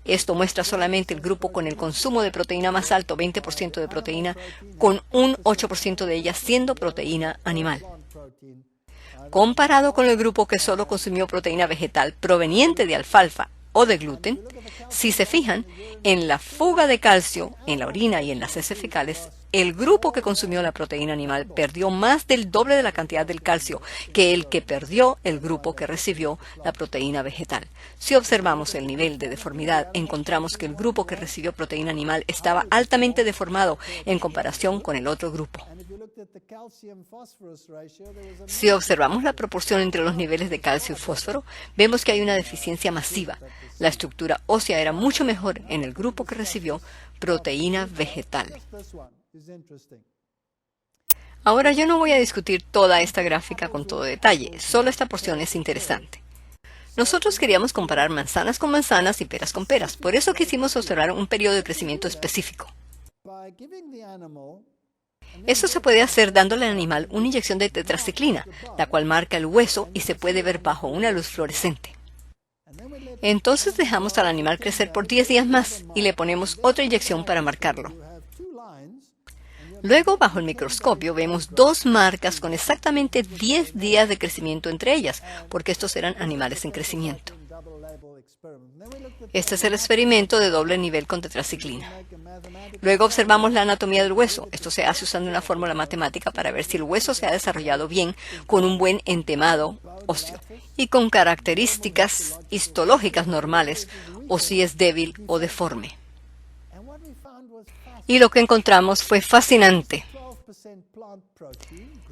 Esto muestra solamente el grupo con el consumo de proteína más alto, 20% de proteína, con un 8% de ella siendo proteína animal. Comparado con el grupo que solo consumió proteína vegetal proveniente de alfalfa o de gluten, si se fijan, en la fuga de calcio en la orina y en las heces fecales, el grupo que consumió la proteína animal perdió más del doble de la cantidad del calcio que el que perdió el grupo que recibió la proteína vegetal. Si observamos el nivel de deformidad, encontramos que el grupo que recibió proteína animal estaba altamente deformado en comparación con el otro grupo. Si observamos la proporción entre los niveles de calcio y fósforo, vemos que hay una deficiencia masiva. La estructura ósea era mucho mejor en el grupo que recibió proteína vegetal. Ahora yo no voy a discutir toda esta gráfica con todo detalle, solo esta porción es interesante. Nosotros queríamos comparar manzanas con manzanas y peras con peras. Por eso quisimos observar un periodo de crecimiento específico. Eso se puede hacer dándole al animal una inyección de tetraciclina, la cual marca el hueso y se puede ver bajo una luz fluorescente. Entonces dejamos al animal crecer por 10 días más y le ponemos otra inyección para marcarlo. Luego, bajo el microscopio, vemos dos marcas con exactamente 10 días de crecimiento entre ellas, porque estos eran animales en crecimiento. Este es el experimento de doble nivel con tetraciclina. Luego observamos la anatomía del hueso. Esto se hace usando una fórmula matemática para ver si el hueso se ha desarrollado bien con un buen entemado óseo y con características histológicas normales o si es débil o deforme. Y lo que encontramos fue fascinante.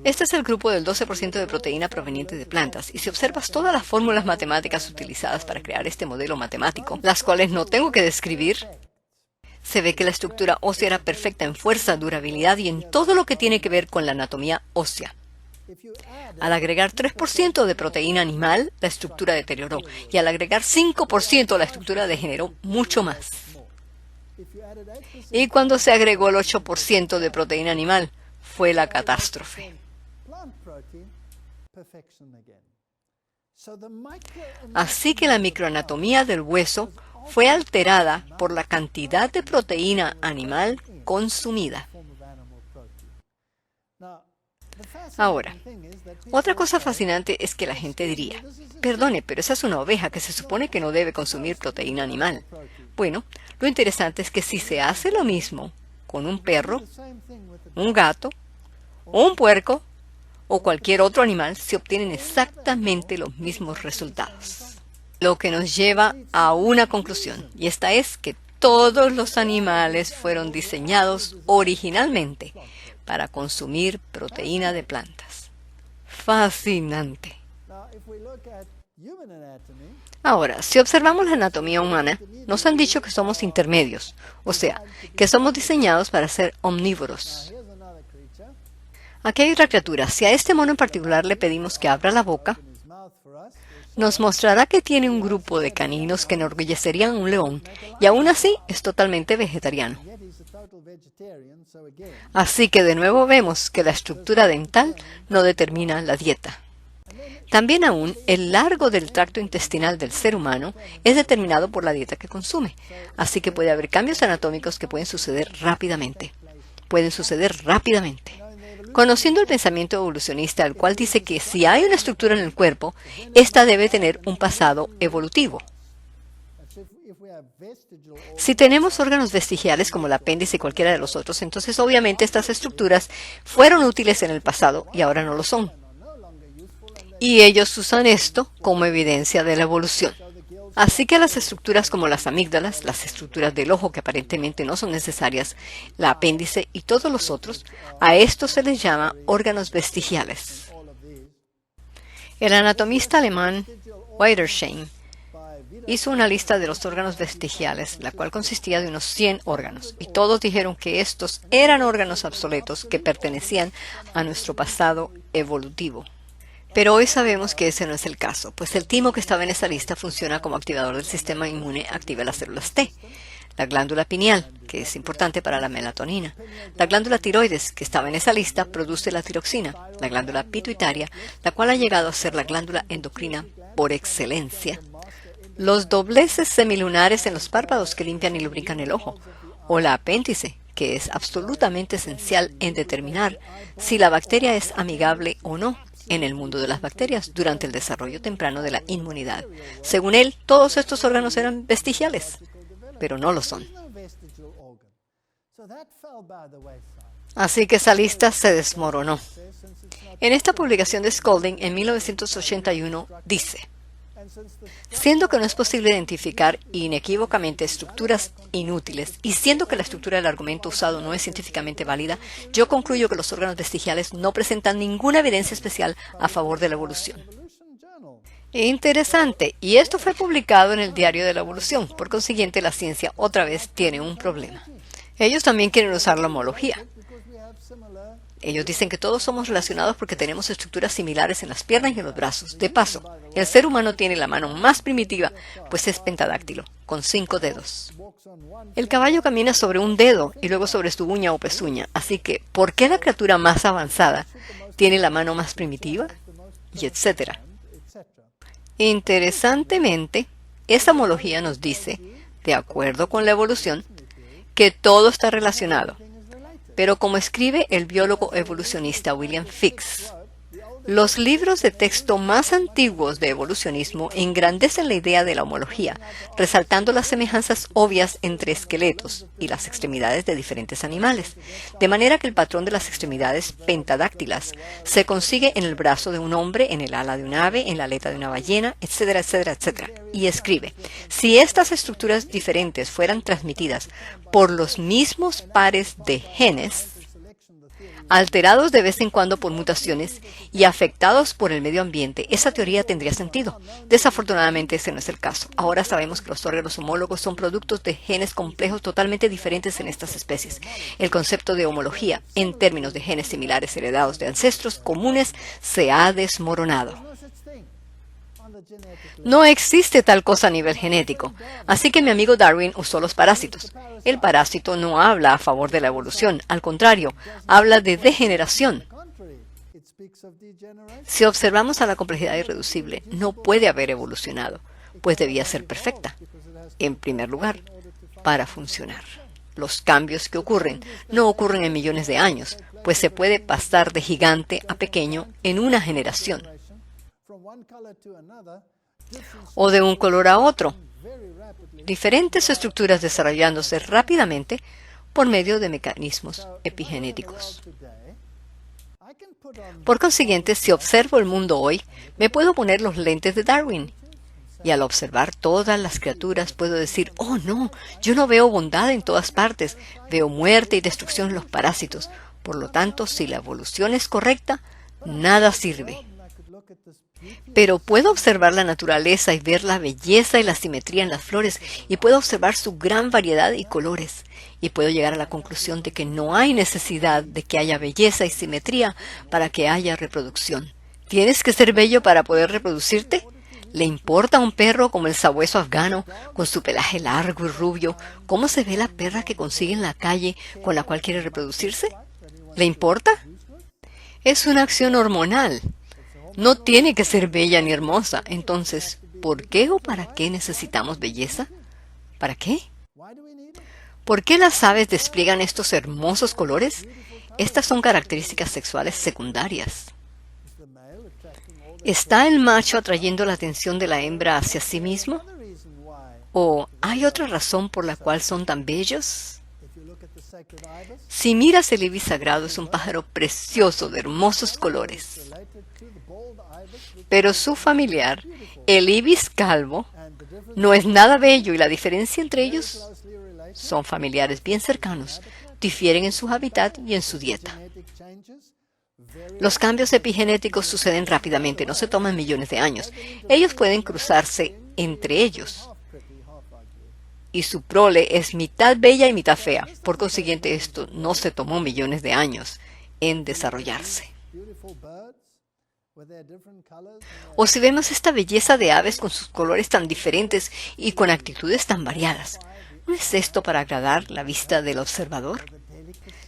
Este es el grupo del 12% de proteína proveniente de plantas, y si observas todas las fórmulas matemáticas utilizadas para crear este modelo matemático, las cuales no tengo que describir, se ve que la estructura ósea era perfecta en fuerza, durabilidad y en todo lo que tiene que ver con la anatomía ósea. Al agregar 3% de proteína animal, la estructura deterioró, y al agregar 5% la estructura degeneró mucho más. Y cuando se agregó el 8% de proteína animal, fue la catástrofe. Así que la microanatomía del hueso fue alterada por la cantidad de proteína animal consumida. Ahora, otra cosa fascinante es que la gente diría, perdone, pero esa es una oveja que se supone que no debe consumir proteína animal. Bueno, lo interesante es que si se hace lo mismo con un perro, un gato, o un puerco, o cualquier otro animal, se obtienen exactamente los mismos resultados. Lo que nos lleva a una conclusión, y esta es que todos los animales fueron diseñados originalmente para consumir proteína de plantas. Fascinante. Ahora, si observamos la anatomía humana, nos han dicho que somos intermedios, o sea, que somos diseñados para ser omnívoros. Aquí hay otra criatura. Si a este mono en particular le pedimos que abra la boca, nos mostrará que tiene un grupo de caninos que enorgullecerían a un león, y aún así es totalmente vegetariano. Así que de nuevo vemos que la estructura dental no determina la dieta. También aún, el largo del tracto intestinal del ser humano es determinado por la dieta que consume, así que puede haber cambios anatómicos que pueden suceder rápidamente. Conociendo el pensamiento evolucionista, el cual dice que si hay una estructura en el cuerpo, ésta debe tener un pasado evolutivo. Si tenemos órganos vestigiales como el apéndice y cualquiera de los otros, entonces obviamente estas estructuras fueron útiles en el pasado y ahora no lo son. Y ellos usan esto como evidencia de la evolución. Así que las estructuras como las amígdalas, las estructuras del ojo que aparentemente no son necesarias, el apéndice y todos los otros, a estos se les llama órganos vestigiales. El anatomista alemán Wiedersheim hizo una lista de los órganos vestigiales, la cual consistía de unos 100 órganos, y todos dijeron que estos eran órganos obsoletos que pertenecían a nuestro pasado evolutivo. Pero hoy sabemos que ese no es el caso, pues el timo que estaba en esa lista funciona como activador del sistema inmune, activa las células T. La glándula pineal, que es importante para la melatonina. La glándula tiroides, que estaba en esa lista, produce la tiroxina. La glándula pituitaria, la cual ha llegado a ser la glándula endocrina por excelencia. Los dobleces semilunares en los párpados que limpian y lubrican el ojo. O la apéndice, que es absolutamente esencial en determinar si la bacteria es amigable o no en el mundo de las bacterias durante el desarrollo temprano de la inmunidad. Según él, todos estos órganos eran vestigiales, pero no lo son. Así que esa lista se desmoronó. En esta publicación de Spalding en 1981 dice: siendo que no es posible identificar inequívocamente estructuras inútiles y siendo que la estructura del argumento usado no es científicamente válida, yo concluyo que los órganos vestigiales no presentan ninguna evidencia especial a favor de la evolución. Interesante, y esto fue publicado en el Diario de la Evolución. Por consiguiente, la ciencia otra vez tiene un problema. Ellos también quieren usar la homología. Ellos dicen que todos somos relacionados porque tenemos estructuras similares en las piernas y en los brazos. De paso, el ser humano tiene la mano más primitiva, pues es pentadáctilo, con 5 dedos. El caballo camina sobre un dedo y luego sobre su uña o pezuña, así que, ¿por qué la criatura más avanzada tiene la mano más primitiva? Y etcétera. Interesantemente, esa homología nos dice, de acuerdo con la evolución, que todo está relacionado. Pero como escribe el biólogo evolucionista William Fix, los libros de texto más antiguos de evolucionismo engrandecen la idea de la homología, resaltando las semejanzas obvias entre esqueletos y las extremidades de diferentes animales, de manera que el patrón de las extremidades pentadáctilas se consigue en el brazo de un hombre, en el ala de un ave, en la aleta de una ballena, etcétera, etcétera, etcétera. Y escribe, si estas estructuras diferentes fueran transmitidas por los mismos pares de genes, alterados de vez en cuando por mutaciones y afectados por el medio ambiente, esa teoría tendría sentido. Desafortunadamente ese no es el caso. Ahora sabemos que los órganos homólogos son productos de genes complejos totalmente diferentes en estas especies. El concepto de homología, en términos de genes similares heredados de ancestros comunes, se ha desmoronado. No existe tal cosa a nivel genético, así que mi amigo Darwin usó los parásitos. El parásito no habla a favor de la evolución, al contrario, habla de degeneración. Si observamos a la complejidad irreducible, no puede haber evolucionado, pues debía ser perfecta, en primer lugar, para funcionar. Los cambios que ocurren no ocurren en millones de años, pues se puede pasar de gigante a pequeño en una generación, o de un color a otro. Diferentes estructuras desarrollándose rápidamente por medio de mecanismos epigenéticos. Por consiguiente, si observo el mundo hoy, me puedo poner los lentes de Darwin. Y al observar todas las criaturas puedo decir, oh no, yo no veo bondad en todas partes, veo muerte y destrucción en los parásitos. Por lo tanto, si la evolución es correcta, nada sirve. Pero puedo observar la naturaleza y ver la belleza y la simetría en las flores, y puedo observar su gran variedad y colores, y puedo llegar a la conclusión de que no hay necesidad de que haya belleza y simetría para que haya reproducción. ¿Tienes que ser bello para poder reproducirte? ¿Le importa a un perro como el sabueso afgano, con su pelaje largo y rubio, cómo se ve la perra que consigue en la calle con la cual quiere reproducirse? ¿Le importa? Es una acción hormonal. No tiene que ser bella ni hermosa. Entonces, ¿por qué o para qué necesitamos belleza? ¿Para qué? ¿Por qué las aves despliegan estos hermosos colores? Estas son características sexuales secundarias. ¿Está el macho atrayendo la atención de la hembra hacia sí mismo? ¿O hay otra razón por la cual son tan bellos? Si miras el ibis sagrado, es un pájaro precioso de hermosos colores. Pero su familiar, el ibis calvo, no es nada bello y la diferencia entre ellos son familiares bien cercanos, difieren en su hábitat y en su dieta. Los cambios epigenéticos suceden rápidamente, no se toman millones de años. Ellos pueden cruzarse entre ellos. Y su prole es mitad bella y mitad fea. Por consiguiente, esto no se tomó millones de años en desarrollarse. O si vemos esta belleza de aves con sus colores tan diferentes y con actitudes tan variadas, ¿no es esto para agradar la vista del observador?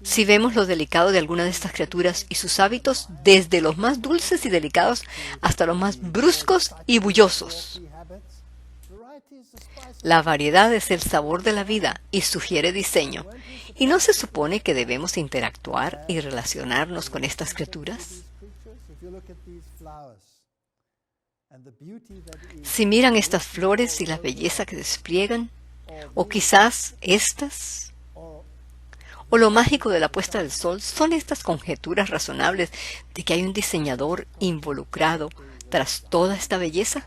Si vemos lo delicado de alguna de estas criaturas y sus hábitos, desde los más dulces y delicados hasta los más bruscos y bullosos. La variedad es el sabor de la vida y sugiere diseño. ¿Y no se supone que debemos interactuar y relacionarnos con estas criaturas? Si miran estas flores y la belleza que despliegan, o quizás estas, o lo mágico de la puesta del sol, son estas conjeturas razonables de que hay un diseñador involucrado tras toda esta belleza.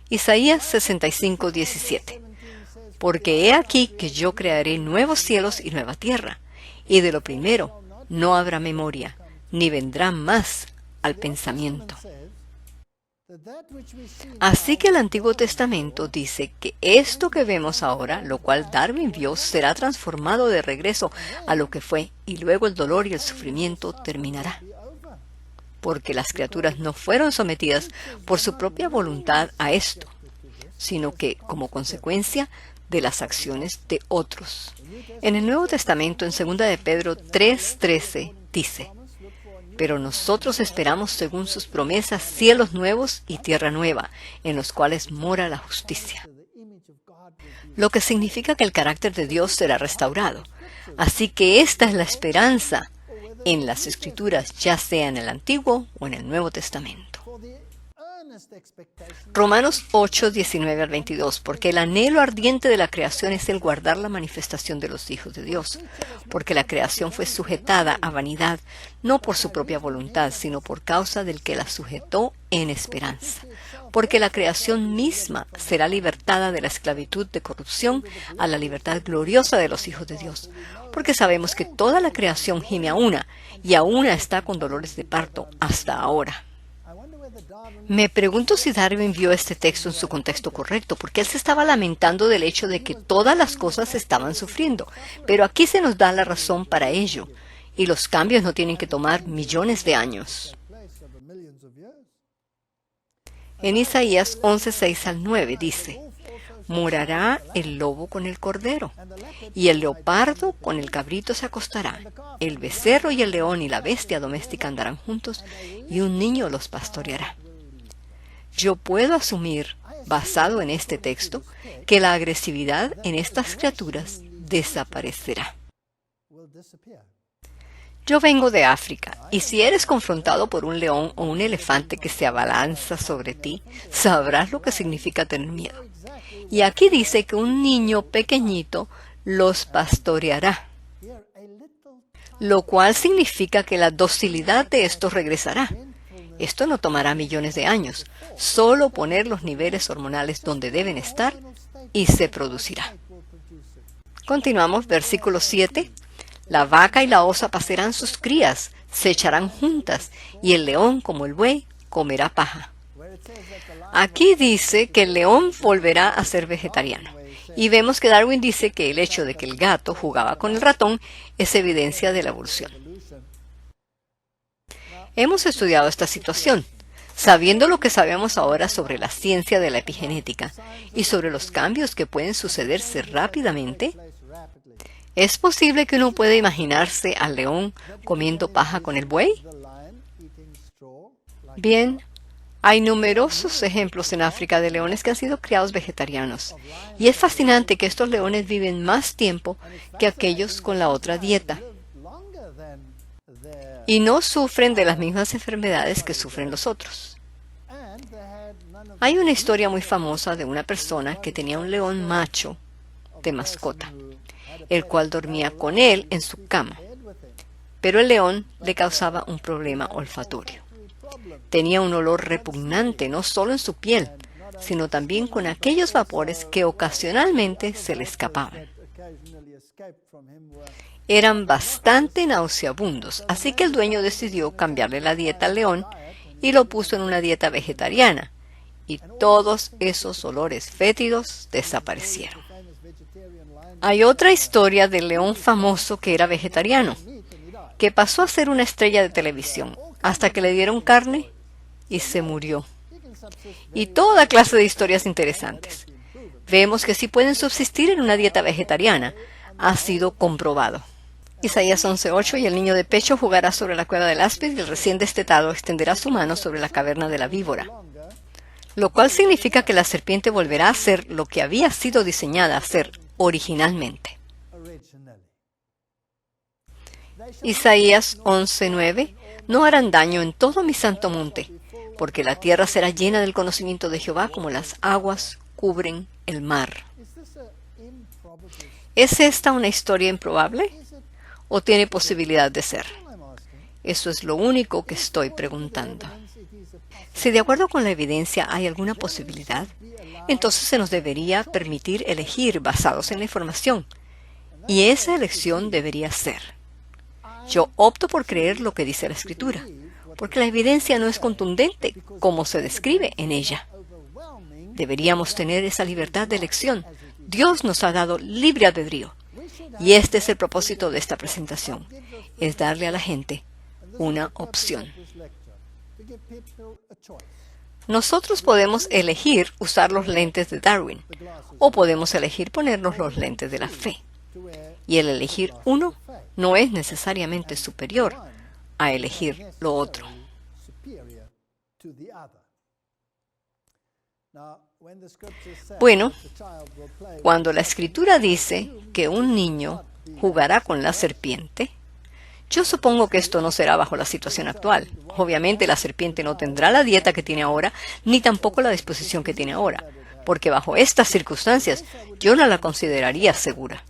Isaías 65:17. Porque he aquí que yo crearé nuevos cielos y nueva tierra, y de lo primero no habrá memoria, ni vendrá más al pensamiento. Así que el Antiguo Testamento dice que esto que vemos ahora, lo cual Darwin vio, será transformado de regreso a lo que fue, y luego el dolor y el sufrimiento terminará. Porque las criaturas no fueron sometidas por su propia voluntad a esto, sino que como consecuencia de las acciones de otros. En el Nuevo Testamento, en 2 de Pedro 3:13, dice: pero nosotros esperamos, según sus promesas, cielos nuevos y tierra nueva, en los cuales mora la justicia. Lo que significa que el carácter de Dios será restaurado. Así que esta es la esperanza en las Escrituras, ya sea en el Antiguo o en el Nuevo Testamento. Romanos 8:19 al 22, porque el anhelo ardiente de la creación es el guardar la manifestación de los hijos de Dios, porque la creación fue sujetada a vanidad, no por su propia voluntad, sino por causa del que la sujetó en esperanza. Porque la creación misma será libertada de la esclavitud de corrupción a la libertad gloriosa de los hijos de Dios. Porque sabemos que toda la creación gime a una, y a una está con dolores de parto hasta ahora. Me pregunto si Darwin vio este texto en su contexto correcto, porque él se estaba lamentando del hecho de que todas las cosas estaban sufriendo. Pero aquí se nos da la razón para ello, y los cambios no tienen que tomar millones de años. En Isaías 11:6 al 9 dice: morará el lobo con el cordero, y el leopardo con el cabrito se acostará. El becerro y el león y la bestia doméstica andarán juntos, y un niño los pastoreará. Yo puedo asumir, basado en este texto, que la agresividad en estas criaturas desaparecerá. Yo vengo de África, y si eres confrontado por un león o un elefante que se abalanza sobre ti, sabrás lo que significa tener miedo. Y aquí dice que un niño pequeñito los pastoreará, lo cual significa que la docilidad de estos regresará. Esto no tomará millones de años, solo poner los niveles hormonales donde deben estar y se producirá. Continuamos, versículo 7. La vaca y la osa pacerán sus crías, se echarán juntas, y el león, como el buey, comerá paja. Aquí dice que el león volverá a ser vegetariano. Y vemos que Darwin dice que el hecho de que el gato jugaba con el ratón es evidencia de la evolución. Hemos estudiado esta situación, sabiendo lo que sabemos ahora sobre la ciencia de la epigenética y sobre los cambios que pueden sucederse rápidamente. ¿Es posible que uno pueda imaginarse al león comiendo paja con el buey? Bien, hay numerosos ejemplos en África de leones que han sido criados vegetarianos, y es fascinante que estos leones viven más tiempo que aquellos con la otra dieta, y no sufren de las mismas enfermedades que sufren los otros. Hay una historia muy famosa de una persona que tenía un león macho de mascota, el cual dormía con él en su cama, pero el león le causaba un problema olfatorio. Tenía un olor repugnante no solo en su piel, sino también con aquellos vapores que ocasionalmente se le escapaban. Eran bastante nauseabundos, así que el dueño decidió cambiarle la dieta al león y lo puso en una dieta vegetariana, y todos esos olores fétidos desaparecieron. Hay otra historia del león famoso que era vegetariano, que pasó a ser una estrella de televisión, hasta que le dieron carne y se murió. Y toda clase de historias interesantes. Vemos que sí pueden subsistir en una dieta vegetariana. Ha sido comprobado. Isaías 11:8, y el niño de pecho jugará sobre la cueva del áspid, y el recién destetado extenderá su mano sobre la caverna de la víbora. Lo cual significa que la serpiente volverá a ser lo que había sido diseñada a ser originalmente. Isaías 11:9, no harán daño en todo mi santo monte, porque la tierra será llena del conocimiento de Jehová como las aguas cubren el mar. ¿Es esta una historia improbable o tiene posibilidad de ser? Eso es lo único que estoy preguntando. Si de acuerdo con la evidencia hay alguna posibilidad, entonces se nos debería permitir elegir basados en la información, y esa elección debería ser: yo opto por creer lo que dice la Escritura, porque la evidencia no es contundente como se describe en ella. Deberíamos tener esa libertad de elección. Dios nos ha dado libre albedrío. Y este es el propósito de esta presentación, es darle a la gente una opción. Nosotros podemos elegir usar los lentes de Darwin, o podemos elegir ponernos los lentes de la fe. Y el elegir uno no es necesariamente superior a elegir lo otro. Bueno, cuando la Escritura dice que un niño jugará con la serpiente, yo supongo que esto no será bajo la situación actual. Obviamente la serpiente no tendrá la dieta que tiene ahora, ni tampoco la disposición que tiene ahora, porque bajo estas circunstancias yo no la consideraría segura.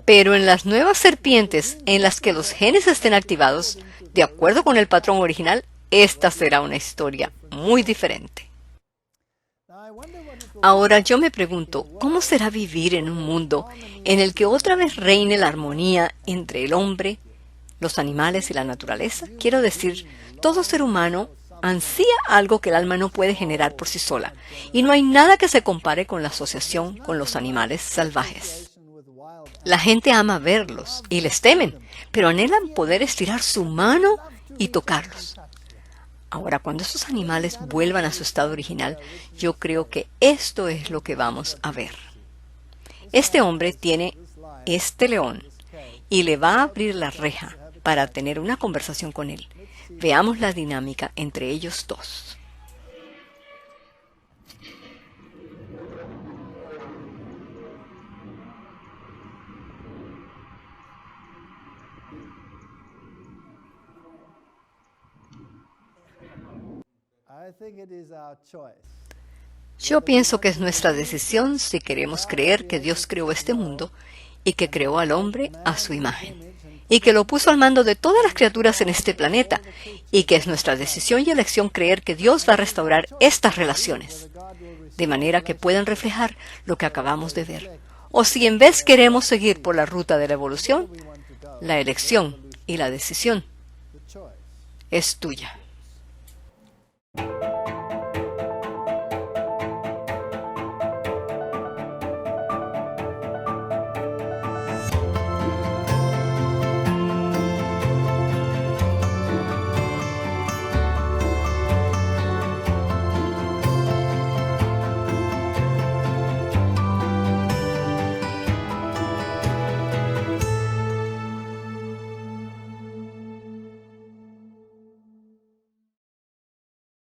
Pero en las nuevas serpientes en las que los genes estén activados, de acuerdo con el patrón original, esta será una historia muy diferente. Ahora yo me pregunto, ¿cómo será vivir en un mundo en el que otra vez reine la armonía entre el hombre, los animales y la naturaleza? Quiero decir, todo ser humano ansía algo que el alma no puede generar por sí sola, y no hay nada que se compare con la asociación con los animales salvajes. La gente ama verlos y les temen, pero anhelan poder estirar su mano y tocarlos. Ahora, cuando esos animales vuelvan a su estado original, yo creo que esto es lo que vamos a ver. Este hombre tiene este león y le va a abrir la reja para tener una conversación con él. Veamos la dinámica entre ellos dos. Yo pienso que es nuestra decisión si queremos creer que Dios creó este mundo y que creó al hombre a su imagen, y que lo puso al mando de todas las criaturas en este planeta, y que es nuestra decisión y elección creer que Dios va a restaurar estas relaciones, de manera que puedan reflejar lo que acabamos de ver. O si en vez queremos seguir por la ruta de la evolución, la elección y la decisión es tuya.